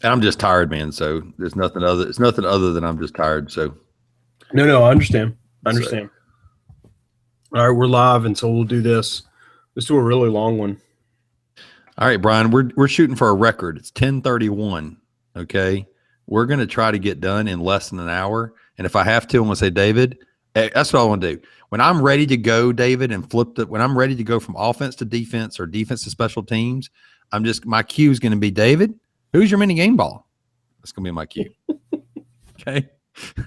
And I'm just tired, man. So there's nothing other. It's nothing other than I'm just tired. So No, I understand. I so understand. All right, we're live, and so we'll do this. Let's do a really long one. all right, Brian. We're shooting for a record. It's 10:31. Okay, we're gonna try to get done in less than an hour. And if I have to, I'm gonna say, David. That's what I want to do. When I'm ready to go, David, and flip the. When I'm ready to go from offense to defense or defense to special teams, my cue is going to be, David, who's your mini game ball? That's going to be my cue. Okay.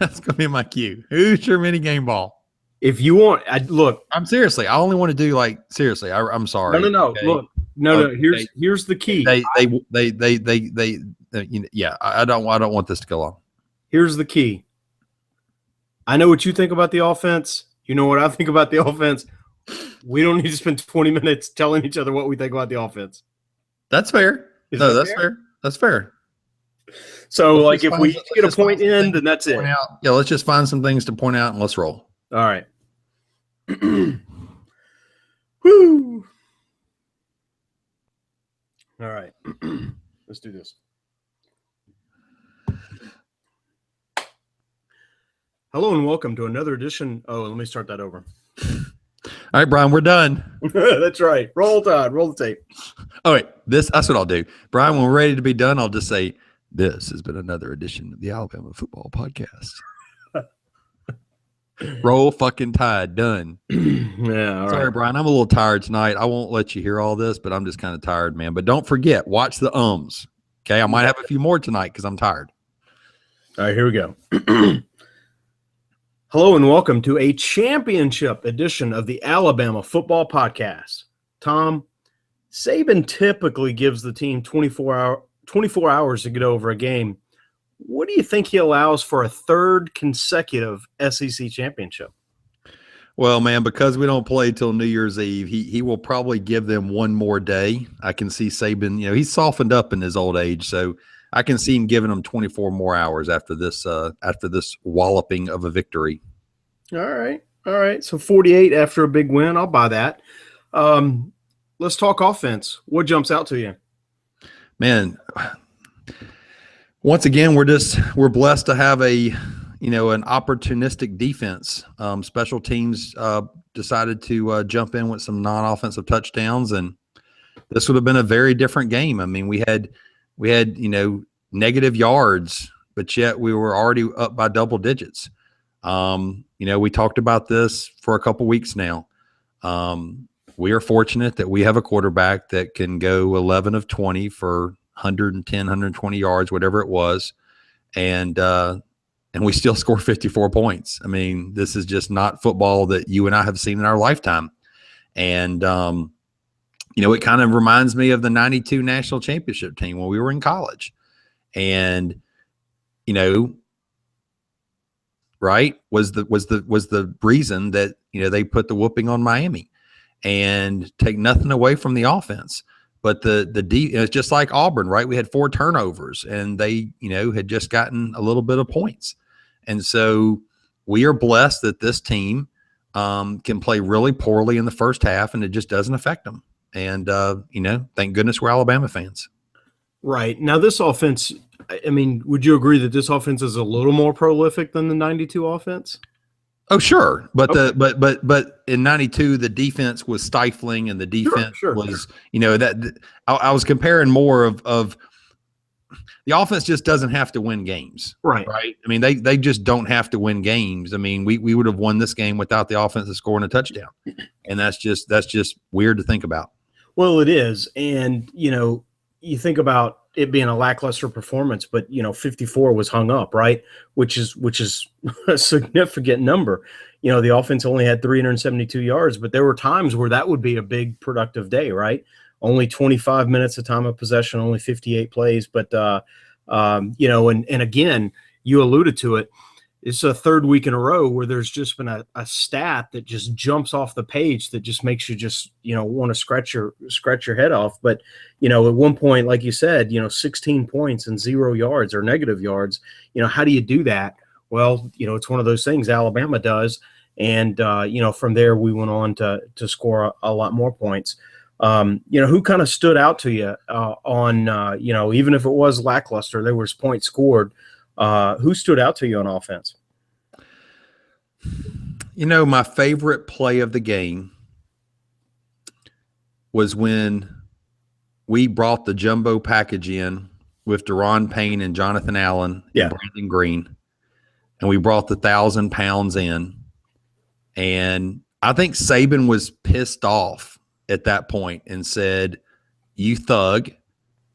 That's going to be my cue. Who's your mini game ball? If you want, look. I'm seriously. I only want to do seriously. I'm sorry. No. Okay? Look. No. Here's the key. Yeah. I don't want this to go on. Here's the key. I know what you think about the offense. You know what I think about the offense. We don't need to spend 20 minutes telling each other what we think about the offense. That's fair. That's fair. That's fair. So, if we get a point in, then that's it. Yeah, let's just find some things to point out and let's roll. All right. Woo. All right. Let's do this. Hello and welcome to another edition. Oh, let me start that over. All right, Brian, we're done. That's right. Roll Tide. Roll the tape. All right. That's what I'll do. Brian, when we're ready to be done, I'll just say, this has been another edition of the Alabama Football Podcast. Roll fucking Tide. Done. Yeah. All Sorry, right. Brian. I'm a little tired tonight. I won't let you hear all this, but I'm just kind of tired, man. But don't forget, watch the ums. Okay. I might have a few more tonight because I'm tired. All right. Here we go. Hello and welcome to a championship edition of the Alabama Football Podcast. Tom, Saban typically gives the team 24 hours to get over a game. What do you think he allows for a third consecutive SEC championship? Well, man, because we don't play till New Year's Eve, he will probably give them one more day. I can see Saban, he's softened up in his old age, so I can see him giving them 24 more hours after this walloping of a victory. All right. So 48 after a big win. I'll buy that. Let's talk offense. What jumps out to you? Man, once again, we're blessed to have an opportunistic defense. Special teams decided to jump in with some non-offensive touchdowns, and this would have been a very different game. I mean, we had negative yards, but yet we were already up by double digits. We talked about this for a couple weeks now. We are fortunate that we have a quarterback that can go 11 of 20 for 110, 120 yards, whatever it was. And we still score 54 points. I mean, this is just not football that you and I have seen in our lifetime. And, it kind of reminds me of the 92 national championship team when we were in college. And, right, was the reason that, they put the whooping on Miami and take nothing away from the offense. But it's just like Auburn, right? We had 4 turnovers and they, had just gotten a little bit of points. And so we are blessed that this team can play really poorly in the first half and it just doesn't affect them. And, thank goodness we're Alabama fans. Right. Now, this offense, I mean, would you agree that this offense is a little more prolific than the 92 offense? Oh, sure. But but in 92, the defense was stifling and the defense was, I was comparing more of the offense just doesn't have to win games. Right. Right. I mean, they just don't have to win games. I mean, we would have won this game without the offense scoring a touchdown. And that's just weird to think about. Well, it is. And, you think about it being a lackluster performance, but 54 was hung up, right? Which is a significant number. The offense only had 372 yards, but there were times where that would be a big productive day, right? Only 25 minutes of time of possession, only 58 plays. But and again, you alluded to it. It's a third week in a row where there's just been a stat that just jumps off the page that just makes you just, want to scratch your head off. But, at one point, like you said, 16 points and 0 yards or negative yards, how do you do that? Well, it's one of those things Alabama does. And, from there, we went on to score a lot more points. Who kind of stood out to you on, even if it was lackluster, there was points scored. Who stood out to you on offense? My favorite play of the game was when we brought the jumbo package in with Deron Payne and Jonathan Allen and Brandon Green, and we brought the 1,000 pounds in. And I think Saban was pissed off at that point and said, "You thug,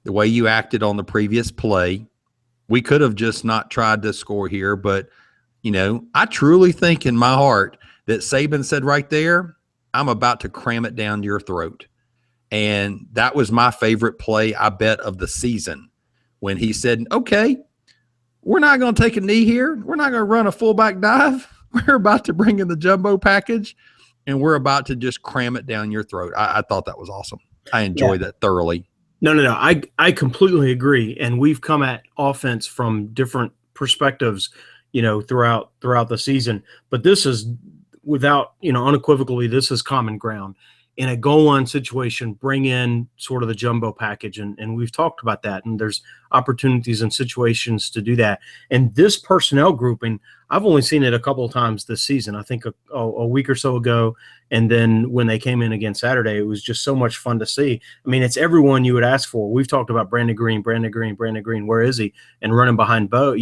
the way you acted on the previous play, we could have just not tried to score here." But, I truly think in my heart that Saban said right there, "I'm about to cram it down your throat." And that was my favorite play, I bet, of the season, when he said, "Okay, we're not going to take a knee here. We're not going to run a fullback dive. We're about to bring in the jumbo package, and we're about to just cram it down your throat." I thought that was awesome. I enjoyed that thoroughly. No. I completely agree. And we've come at offense from different perspectives, throughout the season. But this is without, unequivocally, this is common ground. In a goal line situation, bring in sort of the jumbo package. And we've talked about that. And there's opportunities and situations to do that. And this personnel grouping, I've only seen it a couple of times this season. I think a week or so ago. And then when they came in again Saturday, it was just so much fun to see. I mean, it's everyone you would ask for. We've talked about Brandon Green. Where is he? And running behind Bo,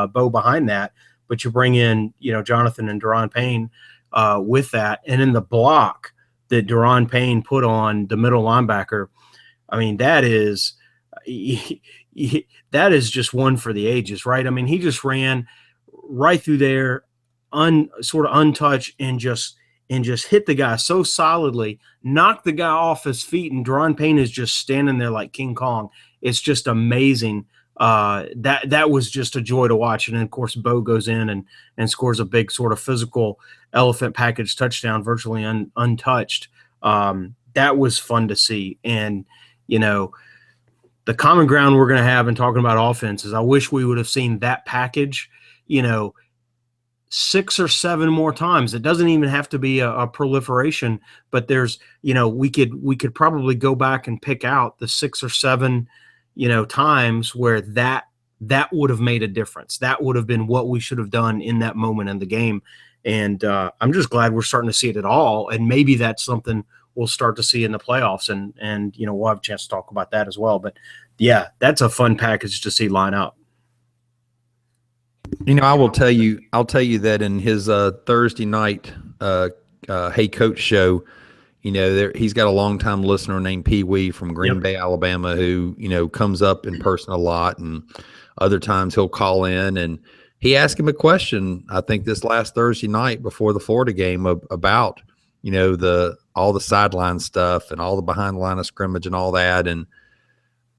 Bo behind that. But you bring in, Jonathan and Deron Payne with that. And in the block that Deron Payne put on the middle linebacker, I mean, that is just one for the ages, right? I mean, he just ran right through there, sort of untouched, and just hit the guy so solidly, knocked the guy off his feet, and Deron Payne is just standing there like King Kong. It's just amazing. That was just a joy to watch. And then, of course, Bo goes in and scores a big sort of physical elephant package touchdown, virtually untouched. That was fun to see. And, the common ground we're going to have in talking about offense is I wish we would have seen that package, 6 or 7 more times. It doesn't even have to be a proliferation, but there's, we could probably go back and pick out the 6 or 7 times where that would have made a difference. That would have been what we should have done in that moment in the game. And I'm just glad we're starting to see it at all. And maybe that's something we'll start to see in the playoffs. And we'll have a chance to talk about that as well. But yeah, that's a fun package to see line up. I'll tell you that in his Thursday night Hey Coach show, he's got a longtime listener named Pee Wee from Green Bay, Alabama, who, comes up in person a lot, and other times he'll call in, and he asked him a question, I think this last Thursday night before the Florida game, about, all the sideline stuff and all the behind the line of scrimmage and all that. And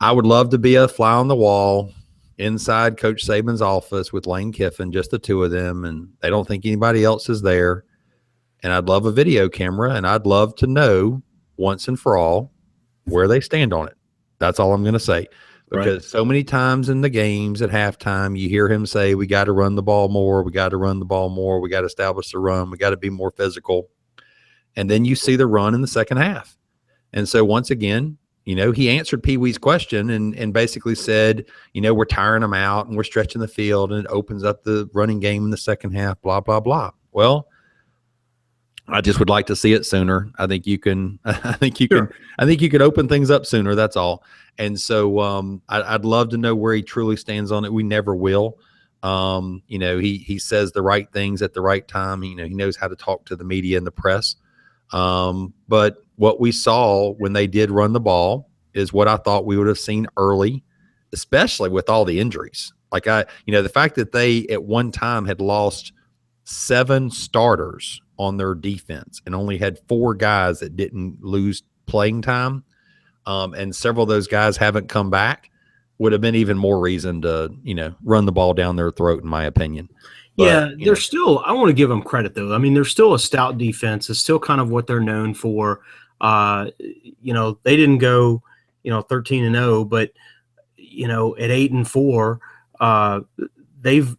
I would love to be a fly on the wall inside Coach Saban's office with Lane Kiffin, just the two of them, and they don't think anybody else is there. And I'd love a video camera, and I'd love to know once and for all where they stand on it. That's all I'm going to say. Because so many times in the games at halftime, you hear him say, "We got to run the ball more. We got to run the ball more. We got to establish the run. We got to be more physical." And then you see the run in the second half. And so once again, he answered Pee Wee's question and basically said, we're tiring them out and we're stretching the field, and it opens up the running game in the second half, blah, blah, blah. Well, I just would like to see it sooner. I think you can open things up sooner. That's all. And so I'd love to know where he truly stands on it. We never will. He says the right things at the right time. He knows how to talk to the media and the press. But what we saw when they did run the ball is what I thought we would have seen early, especially with all the injuries. Like the fact that they at one time had lost 7 starters on their defense and only had 4 guys that didn't lose playing time. And several of those guys haven't come back, would have been even more reason to, run the ball down their throat, in my opinion. But, they're still, I want to give them credit though. I mean, they're still a stout defense. It's still kind of what they're known for. They didn't go, 13-0, but, at 8-4, they've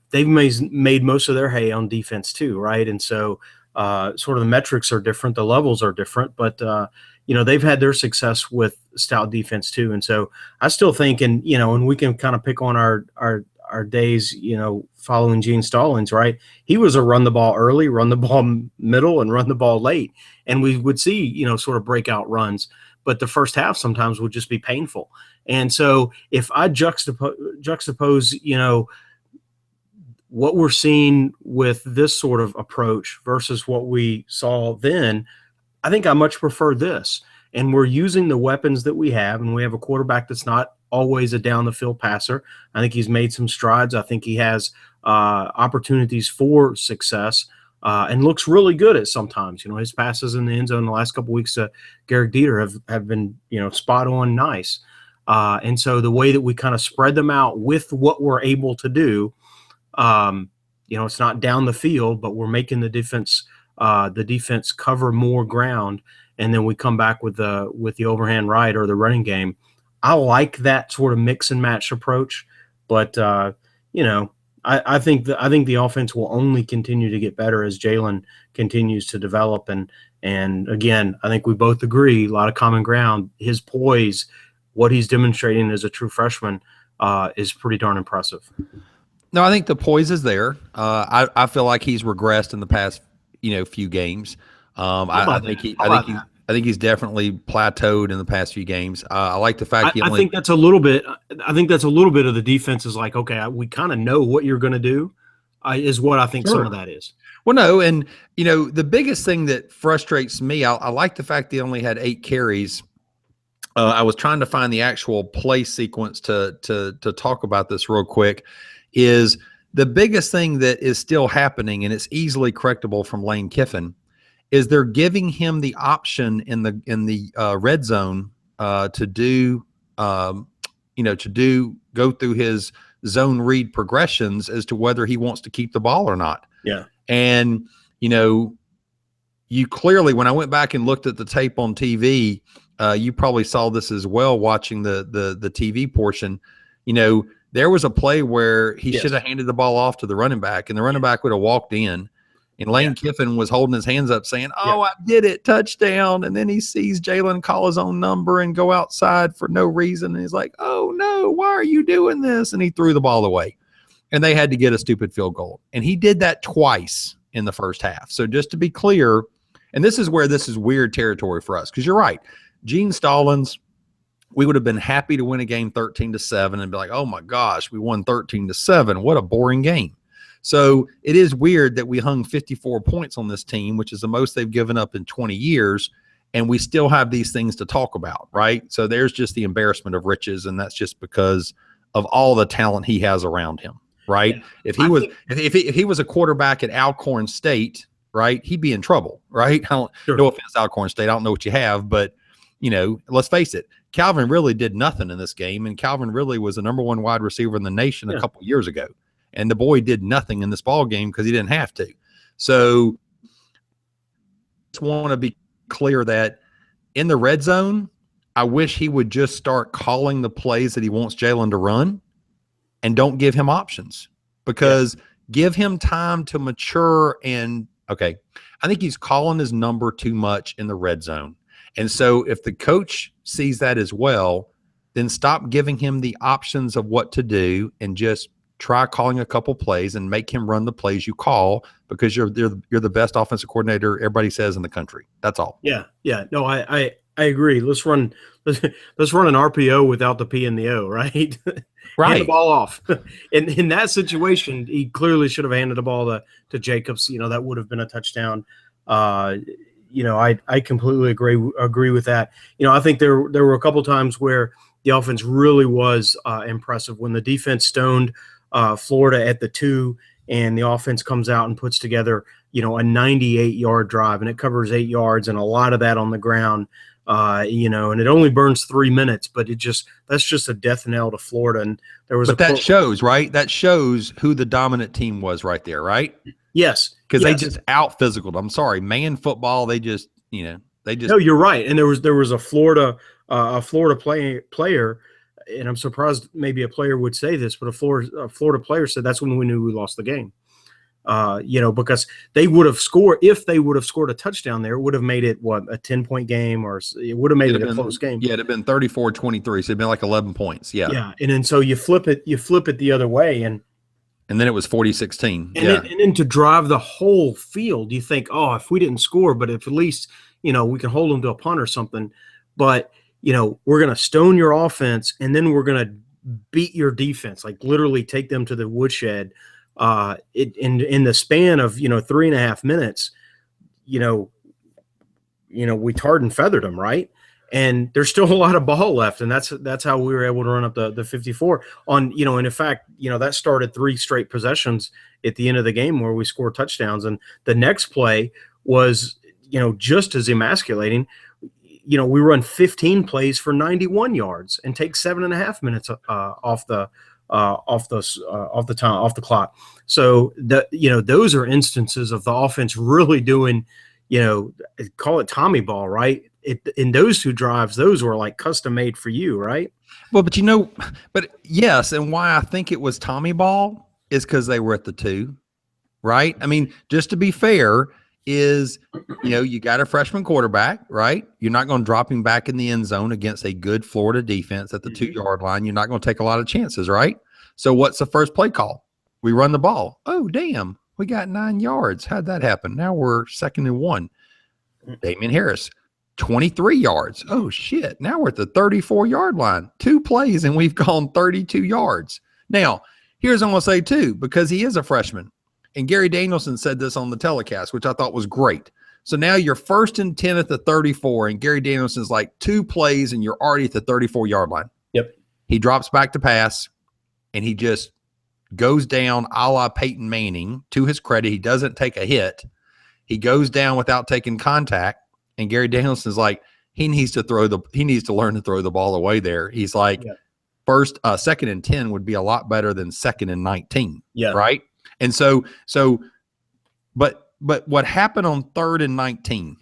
made most of their hay on defense too. Right. And so, sort of the metrics are different. The levels are different, but, they've had their success with stout defense too. And so I still think, and we can kind of pick on our days, following Gene Stallings, right? He was a run the ball early, run the ball middle, and run the ball late. And we would see, sort of breakout runs. But the first half sometimes would just be painful. And so if I juxtapose, what we're seeing with this sort of approach versus what we saw then, I think I much prefer this. And we're using the weapons that we have, and we have a quarterback that's not always a down the field passer. I think he's made some strides. I think he has opportunities for success and looks really good at sometimes. His passes in the end zone the last couple of weeks to Garrett Dieter have been, spot on nice. And so the way that we kind of spread them out with what we're able to do, it's not down the field, but we're making the defense cover more ground, and then we come back with the overhand right or the running game. I like that sort of mix and match approach, but I think the offense will only continue to get better as Jalen continues to develop. And again, I think we both agree, a lot of common ground. His poise, what he's demonstrating as a true freshman, is pretty darn impressive. No, I think the poise is there. I feel like he's regressed in the past, few games. I think he's definitely plateaued in the past few games. I like the fact I think that's a little bit. I think that's a little bit of the defense is like, okay, we kind of know what you're going to do, is what I think some of that is. Well, no, and the biggest thing that frustrates me, I like the fact they only had 8 carries. I was trying to find the actual play sequence to talk about this real quick. Is the biggest thing that is still happening, and it's easily correctable from Lane Kiffin, is they're giving him the option in the red zone to go through his zone read progressions as to whether he wants to keep the ball or not. Yeah. And, you clearly, when I went back and looked at the tape on TV, you probably saw this as well watching the TV portion. There was a play where he should have handed the ball off to the running back, and the running back would have walked in. And Lane Kiffin was holding his hands up saying, I did it, touchdown. And then he sees Jalen call his own number and go outside for no reason. And he's like, oh, no, why are you doing this? And he threw the ball away. And they had to get a stupid field goal. And he did that twice in the first half. So just to be clear, and this is where this is weird territory for us, because you're right. Gene Stallings, we would have been happy to win a game 13-7 and be like, oh, my gosh, we won 13-7. What a boring game. So it is weird that we hung 54 points on this team, which is the most they've given up in 20 years, and we still have these things to talk about, right? So there's just the embarrassment of riches, and that's just because of all the talent he has around him, right? Yeah. If he was a quarterback at Alcorn State, right, he'd be in trouble, right? No offense, Alcorn State, I don't know what you have, but let's face it, Calvin really did nothing in this game, and Calvin really was the #1 wide receiver in the nation a couple years ago. And the boy did nothing in this ball game because he didn't have to. So I just want to be clear that in the red zone, I wish he would just start calling the plays that he wants Jalen to run and don't give him options, because give him time to mature. And I think he's calling his number too much in the red zone. And so if the coach sees that as well, then stop giving him the options of what to do and just try calling a couple plays and make him run the plays you call, because you're the best offensive coordinator everybody says in the country. That's all. Yeah. No, I agree. Let's run an RPO without the P and the O, right? Right. Hand the ball off. In that situation, he clearly should have handed the ball to Jacobs. That would have been a touchdown. I completely agree with that. I think there were a couple times where the offense really was impressive when the defense stoned Florida at the 2, and the offense comes out and puts together, a 98-yard drive, and it covers 8 yards, and a lot of that on the ground, and it only burns 3 minutes, but that's just a death knell to Florida. And there was, that shows, right? That shows who the dominant team was right there, right? Yes, because they just out physicaled. I'm sorry, man, football. They just, No, you're right. And there was a Florida player. And I'm surprised maybe a player would say this, but a Florida player said that's when we knew we lost the game. Because they would have scored, if they would have scored a touchdown there, it would have made it a 10-point game, or it would have made it a close game. Yeah, it'd have been 34-23. So it'd been like 11 points. Yeah. Yeah. And then so you flip it the other way, and then it was 40-16. And then to drive the whole field, you think, oh, if we didn't score, but if at least, we can hold them to a punt or something. But, we're going to stone your offense, and then we're going to beat your defense, like literally take them to the woodshed. In the span of 3.5 minutes, we tarred and feathered them, right? And there's still a lot of ball left, and that's how we were able to run up the 54 on, and in fact, that started 3 straight possessions at the end of the game where we scored touchdowns. And the next play was, just as emasculating. We run 15 plays for 91 yards and take 7.5 minutes off the clock. So those are instances of the offense really doing, call it Tommy ball, right? In those 2 drives, those were like custom made for you, right? Well, but yes, and why I think it was Tommy ball is because they were at the 2, right? I mean, just to be fair, is you got a freshman quarterback, right? You're not going to drop him back in the end zone against a good Florida defense at the 2-yard line. You're not going to take a lot of chances, right? So what's the first play call? We run the ball. Oh, damn. We got 9 yards. How'd that happen? Now we're 2nd and 1. Damian Harris, 23 yards. Oh, shit. Now we're at the 34-yard line. 2 plays, and we've gone 32 yards. Now, here's what I'm going to say, too, because he is a freshman. And Gary Danielson said this on the telecast, which I thought was great. So now you're 1st and 10 at the 34, and Gary Danielson's like 2 plays, and you're already at the 34-yard line. Yep. He drops back to pass, and he just goes down a la Peyton Manning. To his credit, he doesn't take a hit. He goes down without taking contact, and Gary Danielson's like, he needs to learn to throw the ball away there. He's like, first, 2nd and 10 would be a lot better than 2nd and 19. Yeah. Right. And but what happened on 3rd and 19,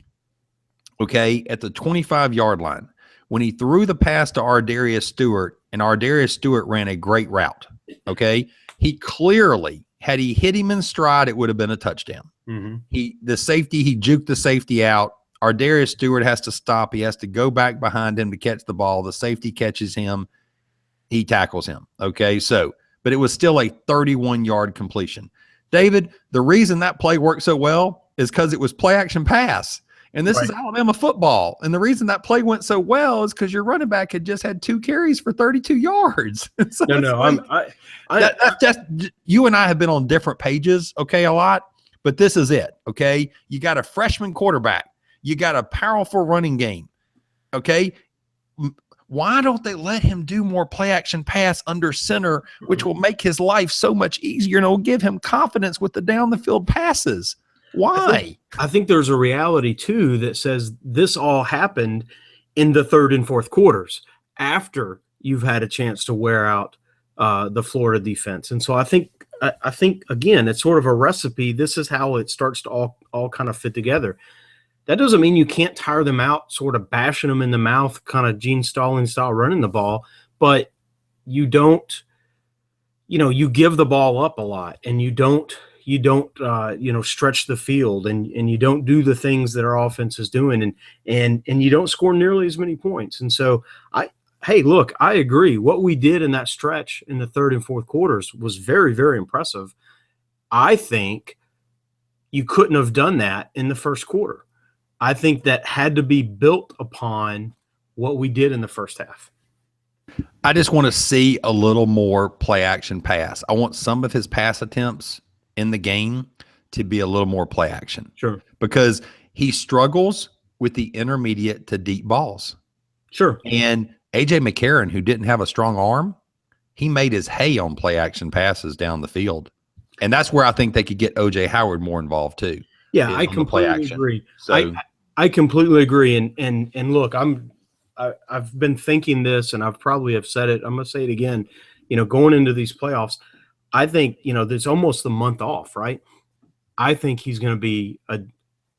okay, at the 25-yard line, when he threw the pass to Ardarius Stewart, and Ardarius Stewart ran a great route, okay, he clearly, had he hit him in stride, it would have been a touchdown. Mm-hmm. He juked the safety out. Ardarius Stewart has to stop. He has to go back behind him to catch the ball. The safety catches him. He tackles him, okay, but it was still a 31-yard completion. David, the reason that play worked so well is because it was play action pass. And this is Alabama football. And the reason that play went so well is because your running back had just had 2 carries for 32 yards. So that's just, you and I have been on different pages, okay, a lot, but this is it, okay? You got a freshman quarterback. You got a powerful running game, okay? Why don't they let him do more play action pass under center, which will make his life so much easier and will give him confidence with the down the field passes? Why? I think there's a reality too that says this all happened in the 3rd and 4th quarters after you've had a chance to wear out the Florida defense. And so I think again, it's sort of a recipe. This is how it starts to all kind of fit together. That doesn't mean you can't tire them out, sort of bashing them in the mouth, kind of Gene Stalling style running the ball, but you don't, you give the ball up a lot, and you don't stretch the field, and you don't do the things that our offense is doing, and you don't score nearly as many points. And so I agree. What we did in that stretch in the 3rd and 4th quarters was very, very impressive. I think you couldn't have done that in the 1st quarter. I think that had to be built upon what we did in the first half. I just want to see a little more play action pass. I want some of his pass attempts in the game to be a little more play action. Sure. Because he struggles with the intermediate to deep balls. Sure. And A.J. McCarron, who didn't have a strong arm, he made his hay on play action passes down the field. And that's where I think they could get O.J. Howard more involved too. Yeah, I completely agree. So I completely agree. And look, I've been thinking this, and I've probably have said it. I'm going to say it again. Going into these playoffs, I think there's almost a month off, right? I think he's going to be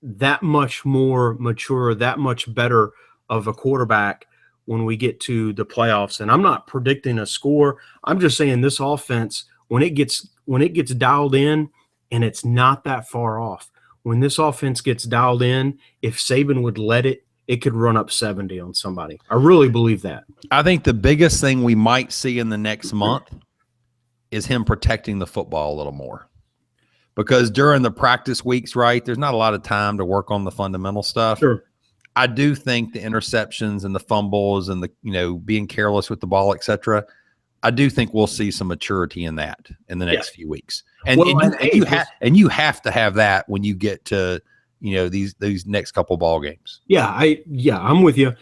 that much more mature, that much better of a quarterback when we get to the playoffs. And I'm not predicting a score. I'm just saying this offense, when it gets dialed in and it's not that far off. When this offense gets dialed in, if Saban would let it, it could run up 70 on somebody. I really believe that. I think the biggest thing we might see in the next month is him protecting the football a little more. Because during the practice weeks, right, there's not a lot of time to work on the fundamental stuff. Sure. I do think the interceptions and the fumbles and the, being careless with the ball, et cetera, I do think we'll see some maturity in that in the next few weeks. And, you have to have that when you get to, these next couple ball games. Yeah, I'm with you.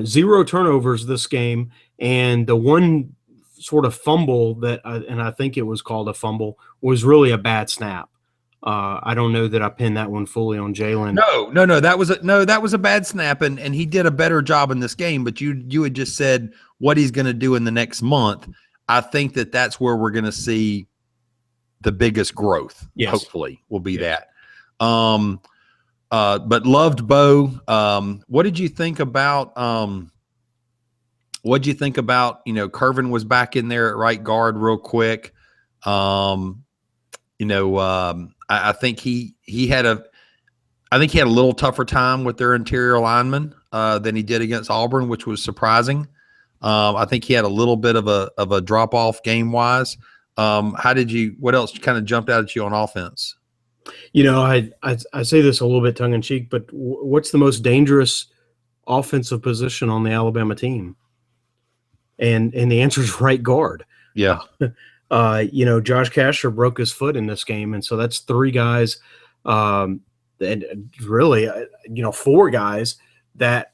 0 turnovers this game, and the one sort of fumble that, and I think it was called a fumble, was really a bad snap. I don't know that I pinned that one fully on Jalen. No, that was a bad snap, and he did a better job in this game. But you had just said what he's going to do in the next month. I think that's where we're going to see the biggest growth. Yes. Hopefully, will be that. But loved Bo. What did you think about? What'd you think about? Curvin was back in there at right guard real quick. I think he had a little tougher time with their interior linemen than he did against Auburn, which was surprising. I think he had a little bit of a drop off game wise. What else kind of jumped out at you on offense? I say this a little bit tongue in cheek, but what's the most dangerous offensive position on the Alabama team? And the answer is right guard. Yeah. Josh Casher broke his foot in this game. And so that's 3 guys, and really, 4 guys that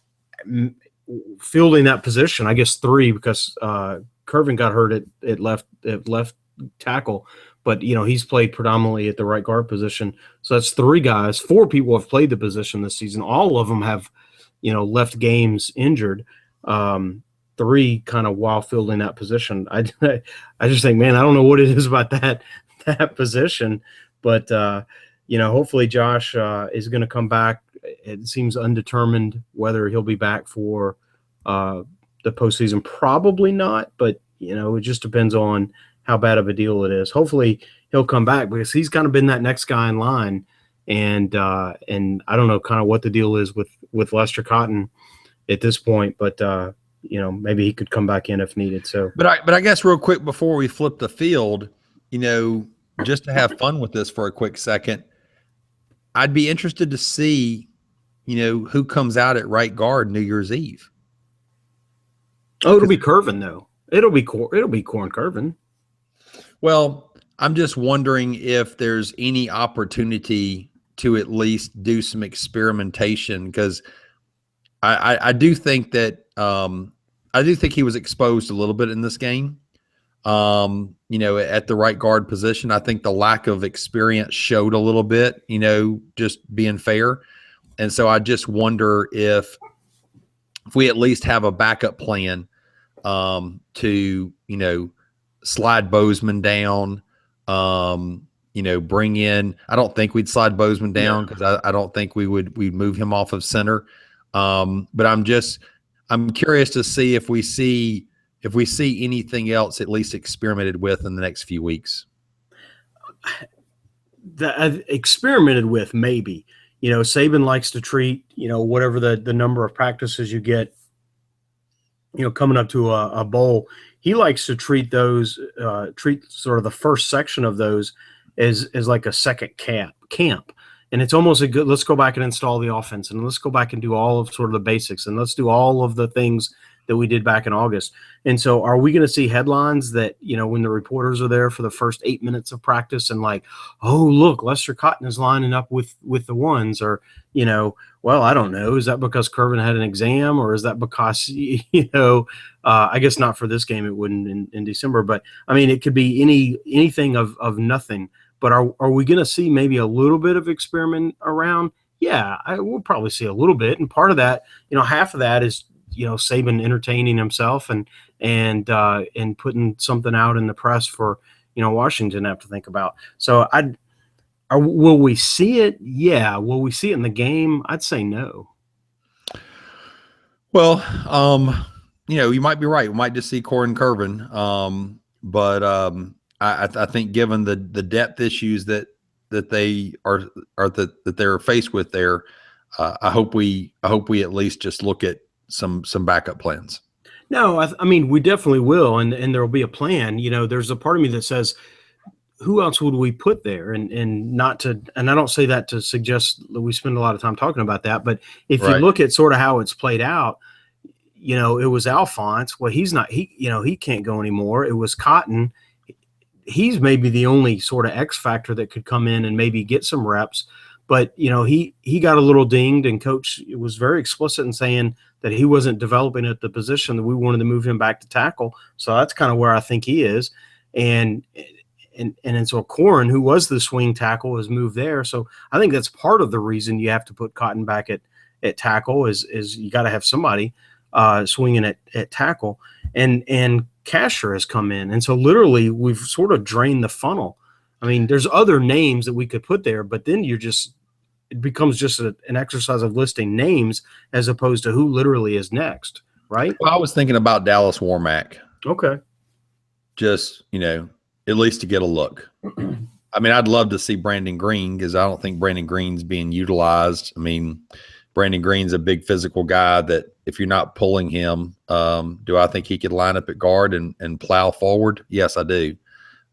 fielding that position. I guess 3 because Curvin got hurt at left tackle, but he's played predominantly at the right guard position. So that's 3 guys. 4 people have played the position this season. All of them have, left games injured. 3 kind of while fielding that position. I just think, man, I don't know what it is about that position, but hopefully Josh is going to come back. It seems undetermined whether he'll be back for the postseason. Probably not, but it just depends on how bad of a deal it is. Hopefully he'll come back because he's kind of been that next guy in line, and I don't know kind of what the deal is with Lester Cotton at this point, but maybe he could come back in if needed. So, but I guess real quick before we flip the field, just to have fun with this for a quick second, I'd be interested to see, who comes out at right guard New Year's Eve. Oh, it'll be Curvin though. It'll be Corn Curvin. Well, I'm just wondering if there's any opportunity to at least do some experimentation, because I do think that I do think he was exposed a little bit in this game. At the right guard position, I think the lack of experience showed a little bit, just being fair. And so I just wonder if we at least have a backup plan to, slide Bozeman down, bring in, I don't think we'd slide Bozeman down because I don't think we'd move him off of center. But I'm curious to see if we see anything else at least experimented with in the next few weeks. That I've experimented with, maybe. Saban likes to treat, whatever the number of practices you get, coming up to a bowl, he likes to treat those, treat sort of the first section of those as like a second camp. And it's almost a good, let's go back and install the offense, and let's go back and do all of sort of the basics, and let's do all of the things that we did back in August. And so are we going to see headlines that, when the reporters are there for the first 8 minutes of practice and like, oh, look, Lester Cotton is lining up with the ones, or, well, I don't know. Is that because Curvin had an exam, or is that because, I guess not for this game. It wouldn't in December, but I mean, it could be anything of nothing. But are we going to see maybe a little bit of experiment around? Yeah, we'll probably see a little bit. And part of that, half of that is, Saban entertaining himself and putting something out in the press for, Washington to have to think about. So will we see it? Yeah. Will we see it in the game? I'd say no. Well, you might be right. We might just see Corn Curvin. But I think given the depth issues that that they are that they're faced with there, I hope we at least just look at some backup plans. No, I mean we definitely will, and there will be a plan. There's a part of me that says, who else would we put there? And not to, and I don't say that to suggest that we spend a lot of time talking about that, but if you Right. look at sort of how it's played out, it was Alphonse. Well, he's not, he can't go anymore. It was Cotton. He's maybe the only sort of X factor that could come in and maybe get some reps. But, he got a little dinged, and coach was very explicit in saying that he wasn't developing at the position that we wanted to move him back to tackle. So that's kind of where I think he is. And so Corin, who was the swing tackle, has moved there. So I think that's part of the reason you have to put Cotton back at tackle is you got to have somebody swinging at tackle. And Casher has come in. And so literally we've sort of drained the funnel. I mean, there's other names that we could put there, but then it becomes just an exercise of listing names as opposed to who literally is next, right? Well, I was thinking about Dallas Warmack. Okay. Just, at least to get a look. I mean, I'd love to see Brandon Green because I don't think Brandon Green's being utilized. I mean, Brandon Green's a big physical guy that if you're not pulling him, do I think he could line up at guard and plow forward? Yes, I do.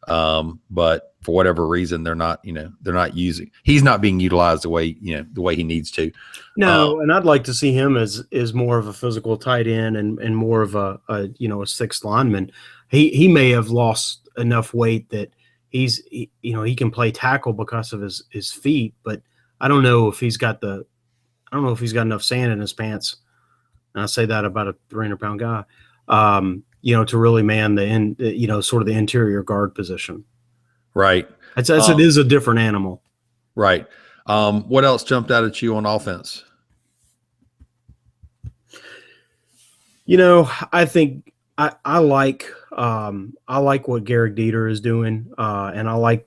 But for whatever reason, they're not using, he's not being utilized the way he needs to. No, and I'd like to see him as more of a physical tight end and more of a sixth lineman. He may have lost enough weight that he can play tackle because of his feet, but I don't know if he's got enough sand in his pants. And I say that about a 300-pound guy, to really man sort of the interior guard position. Right. It is a different animal. Right. What else jumped out at you on offense? I think I like what Garrick Dieter is doing, and I like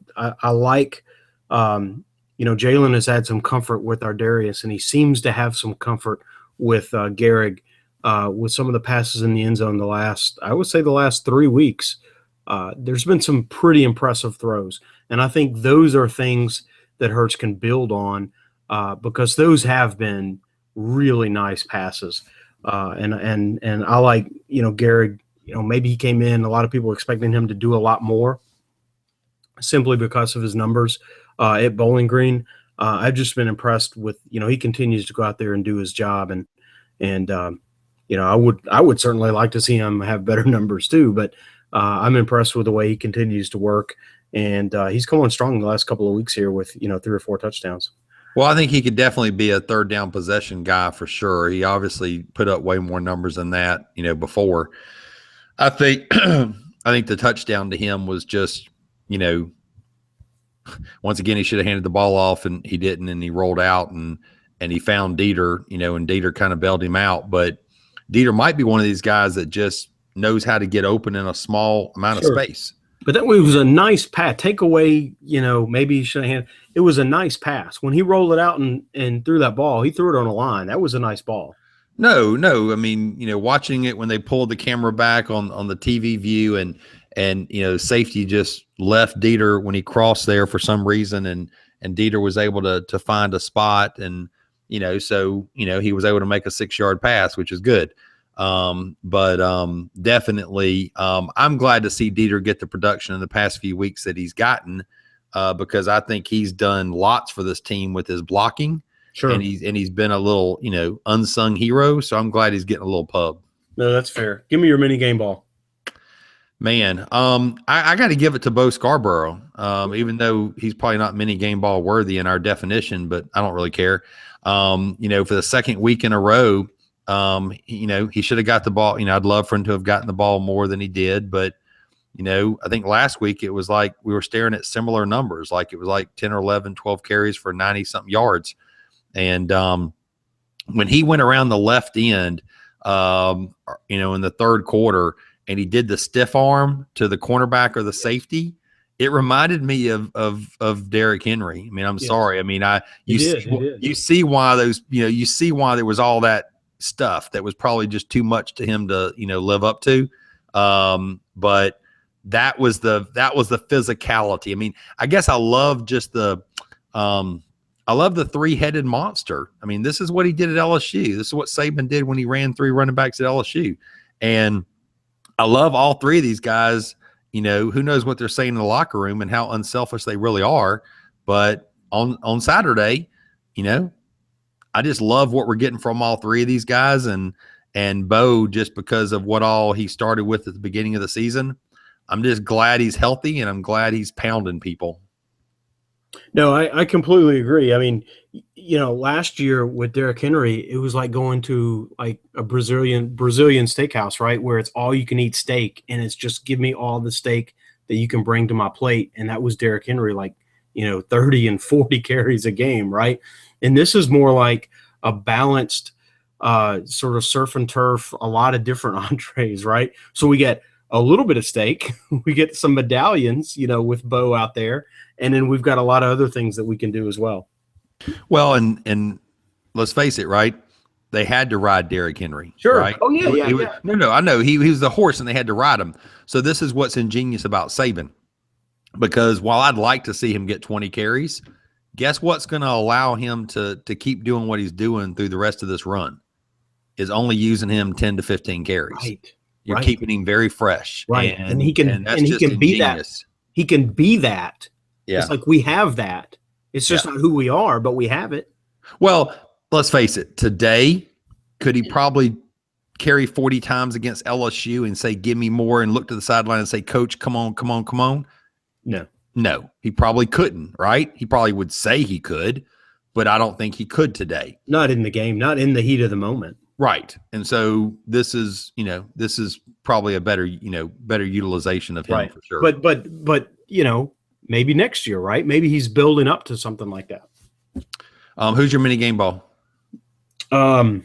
Jalen has had some comfort with Ardarius, and he seems to have some comfort with Garrick with some of the passes in the end zone the last 3 weeks. There's been some pretty impressive throws, and I think those are things that Hurts can build on because those have been really nice passes. And I like, Garrick, maybe he came in, a lot of people expecting him to do a lot more simply because of his numbers at Bowling Green. I've just been impressed with, he continues to go out there and do his job. And I would certainly like to see him have better numbers too, but I'm impressed with the way he continues to work. And he's come on strong the last couple of weeks here with, 3 or 4 touchdowns. Well, I think he could definitely be a third down possession guy for sure. He obviously put up way more numbers than that, before. I think the touchdown to him was just, once again, he should have handed the ball off and he didn't, and he rolled out and he found Dieter, and Dieter kind of bailed him out. But Dieter might be one of these guys that just knows how to get open in a small amount of space. But that was a nice pass. Take away, maybe he should have handed. It was a nice pass. When he rolled it out and threw that ball, he threw it on a line. That was a nice ball. No. I mean, watching it when they pulled the camera back on the TV view and safety just left Dieter when he crossed there for some reason and Dieter was able to find a spot and, so he was able to make a 6-yard pass, which is good. But definitely, I'm glad to see Dieter get the production in the past few weeks that he's gotten, because I think he's done lots for this team with his blocking. Sure. And he's been a little, unsung hero. So I'm glad he's getting a little pub. No, that's fair. Give me your mini game ball. Man, I got to give it to Bo Scarborough, even though he's probably not mini game ball worthy in our definition, but I don't really care. For the second week in a row, he should have got the ball. I'd love for him to have gotten the ball more than he did. But, I think last week it was like we were staring at similar numbers. Like it was like 10 or 11, 12 carries for 90-something yards. And when he went around the left end, in the third quarter, and he did the stiff arm to the cornerback or the safety, it reminded me of Derrick Henry. I mean, I'm sorry. I mean, you see why those, you see why there was all that stuff that was probably just too much to him to, live up to. But that was the physicality. I mean, I guess I love just the I love the three-headed monster. I mean, this is what he did at LSU. This is what Saban did when he ran three running backs at LSU. And I love all three of these guys. You know, who knows what they're saying in the locker room and how unselfish they really are. But on Saturday, you know, I just love what we're getting from all three of these guys. And Bo, just because of what all he started with at the beginning of the season, I'm just glad he's healthy, and I'm glad he's pounding people. No, I completely agree. I mean, you know, last year with Derrick Henry, it was like going to like a Brazilian steakhouse, right? Where it's all you can eat steak, and it's just give me all the steak that you can bring to my plate. And that was Derrick Henry, like, you know, 30 and 40 carries a game, right? And this is more like a balanced sort of surf and turf, a lot of different entrees, right? So we get a little bit of steak, we get some medallions, you know, with Bo out there, and then we've got a lot of other things that we can do as well. Well, and let's face it, right? They had to ride Derrick Henry. Sure. Right? Oh, yeah, yeah. No, I know. He was the horse, and they had to ride him. So this is what's ingenious about Saban. Because while I'd like to see him get 20 carries, guess what's going to allow him to keep doing what he's doing through the rest of this run is only using him 10 to 15 carries. Right. You're keeping him very fresh. Right. And he can be that. He can be that. Yeah. It's like we have that. It's just not who we are, but we have it. Well, let's face it. Today, could he probably carry 40 times against LSU and say, give me more, and look to the sideline and say, Coach, come on, come on, come on? No, he probably couldn't, right? He probably would say he could, but I don't think he could today. Not in the game, not in the heat of the moment. Right. And so this is probably a better utilization of him for sure. But, you know, maybe next year, right? Maybe he's building up to something like that. Who's your mini game ball? I'm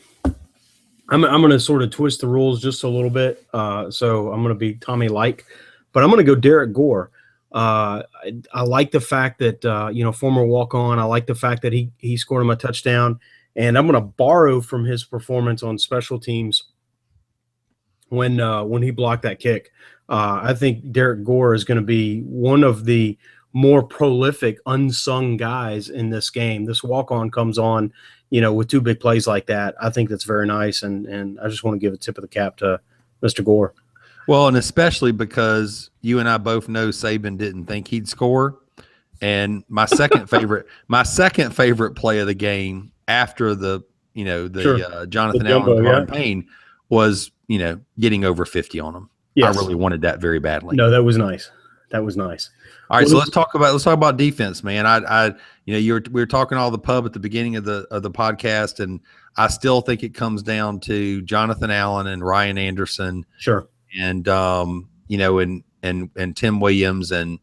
going to sort of twist the rules just a little bit. So I'm going to be Tommy like, but I'm going to go Derek Gore. I like the fact that, former walk-on, I like the fact that he scored him a touchdown, and I'm going to borrow from his performance on special teams when he blocked that kick. I think Derek Gore is going to be one of the more prolific unsung guys in this game. This walk-on comes on, with two big plays like that. I think that's very nice, and I just want to give a tip of the cap to Mr. Gore. Well, and especially because you and I both know Saban didn't think he'd score. And my second favorite play of the game after the Jonathan Allen campaign was, getting over 50 on him. Yes. I really wanted that very badly. No, that was nice. All right, so let's talk about defense, man. We were talking all the pub at the beginning of the podcast, and I still think it comes down to Jonathan Allen and Ryan Anderson. Sure. And and Tim Williams, and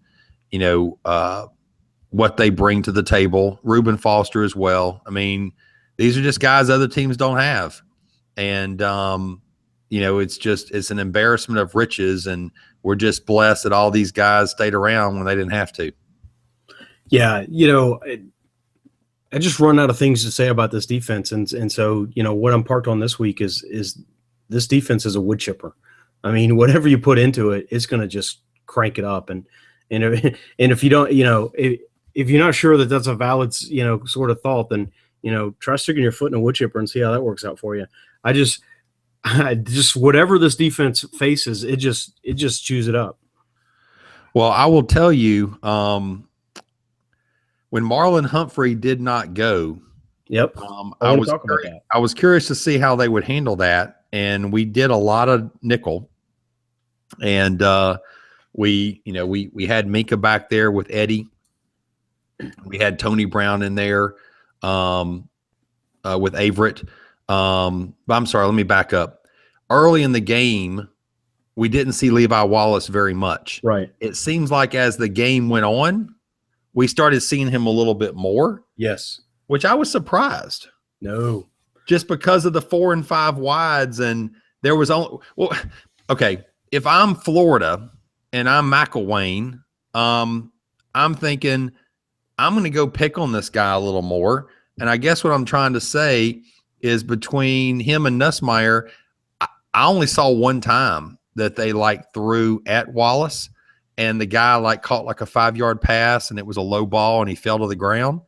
what they bring to the table. Reuben Foster as well. I mean, these are just guys other teams don't have, and it's an embarrassment of riches, and we're just blessed that all these guys stayed around when they didn't have to. Yeah, I just run out of things to say about this defense, and so what I'm parked on this week is this defense is a wood chipper. I mean, whatever you put into it, it's going to just crank it up. And if you don't, if you're not sure that that's a valid, sort of thought, then, try sticking your foot in a wood chipper and see how that works out for you. I just whatever this defense faces, it just chews it up. Well, I will tell you, when Marlon Humphrey did not go, yep, I was curious to see how they would handle that. And we did a lot of nickel, and we had Minka back there with Eddie. We had Tony Brown in there with Averett. But I'm sorry, let me back up. Early in the game, we didn't see Levi Wallace very much. Right. It seems like as the game went on, we started seeing him a little bit more. Yes. Which I was surprised. No. Just because of the 4 and 5 wides, and there was only okay. If I'm Florida and I'm McElwain, I'm thinking I'm going to go pick on this guy a little more. And I guess what I'm trying to say is between him and Nussmeier, I only saw one time that they threw at Wallace, and the guy caught a 5-yard pass, and it was a low ball, and he fell to the ground.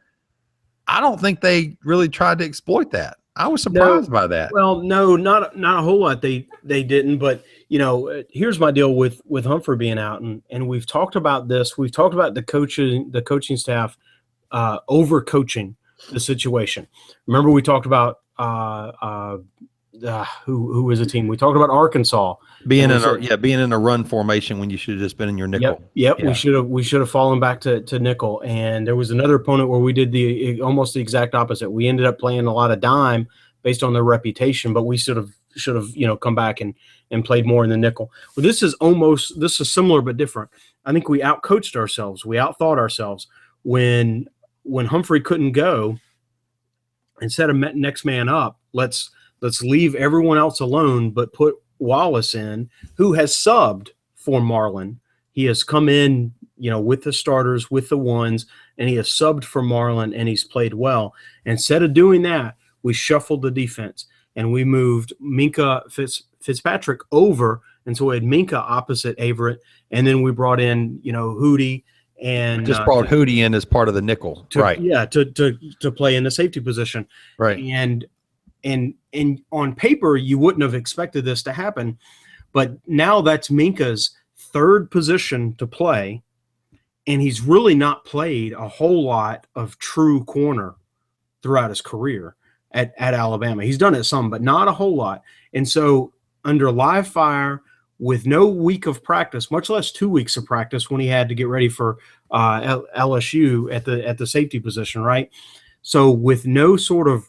I don't think they really tried to exploit that. I was surprised by that. Well, no, not a whole lot. They didn't. But here's my deal with Humphrey being out, and we've talked about this. We've talked about the coaching staff over-coaching the situation. Remember, we talked about who was a team? We talked about Arkansas being in a run formation when you should have just been in your nickel. Yep. Yeah. We should have fallen back to nickel. And there was another opponent where we did almost the exact opposite. We ended up playing a lot of dime based on their reputation, but we should have come back and played more in the nickel. Well, this is similar but different. I think we outcoached ourselves. We outthought ourselves when Humphrey couldn't go. Instead of next man up, let's leave everyone else alone, but put Wallace in, who has subbed for Marlon. He has come in, with the starters, with the ones, and he has subbed for Marlon, and he's played well. Instead of doing that, we shuffled the defense, and we moved Minka Fitzpatrick over, and so we had Minka opposite Averett, and then we brought in, Hootie. And just brought Hootie in as part of the nickel, right? Yeah, to play in the safety position, right? And on paper, you wouldn't have expected this to happen, but now that's Minka's third position to play, and he's really not played a whole lot of true corner throughout his career at Alabama. He's done it some, but not a whole lot. And so under live fire, with no week of practice, much less 2 weeks of practice when he had to get ready for LSU at the safety position, right? So with no sort of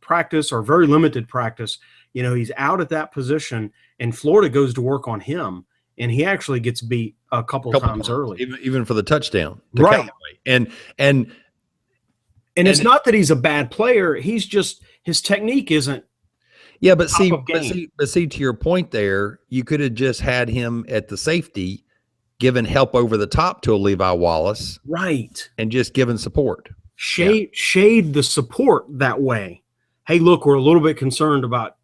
practice or very limited practice, he's out at that position, and Florida goes to work on him, and he actually gets beat a couple times early, even for the touchdown, right? And it's not that he's a bad player; he's just his technique isn't. Yeah, but see, to your point there, you could have just had him at the safety, given help over the top to a Levi Wallace, right, and just given support. Shade the support that way. Hey, look, we're a little bit concerned about,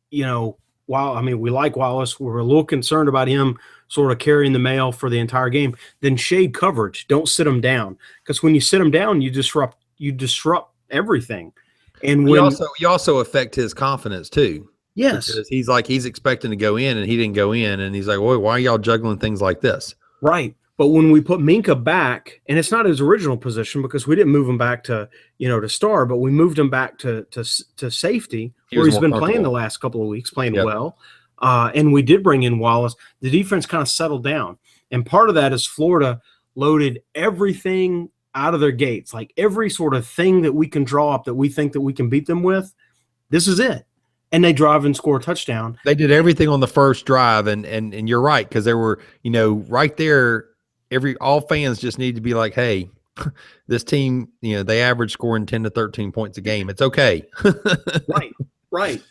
we like Wallace. We're a little concerned about him sort of carrying the mail for the entire game. Then shade coverage. Don't sit him down, because when you sit him down, you disrupt everything. And you also affect his confidence too. Yes, because he's expecting to go in, and he didn't go in, and he's like, "Wait, why are y'all juggling things like this?" Right. But when we put Minka back, and it's not his original position because we didn't move him back to to star, but we moved him back to safety, where he's been playing the last couple of weeks, playing well. And we did bring in Wallace. The defense kind of settled down, and part of that is Florida loaded everything out of their gates, like every sort of thing that we can draw up that we think that we can beat them with. This is it. And they drive and score a touchdown. They did everything on the first drive, and you're right, because there were, right there, all fans just need to be like, hey, this team, they average scoring 10 to 13 points a game. It's okay. Right.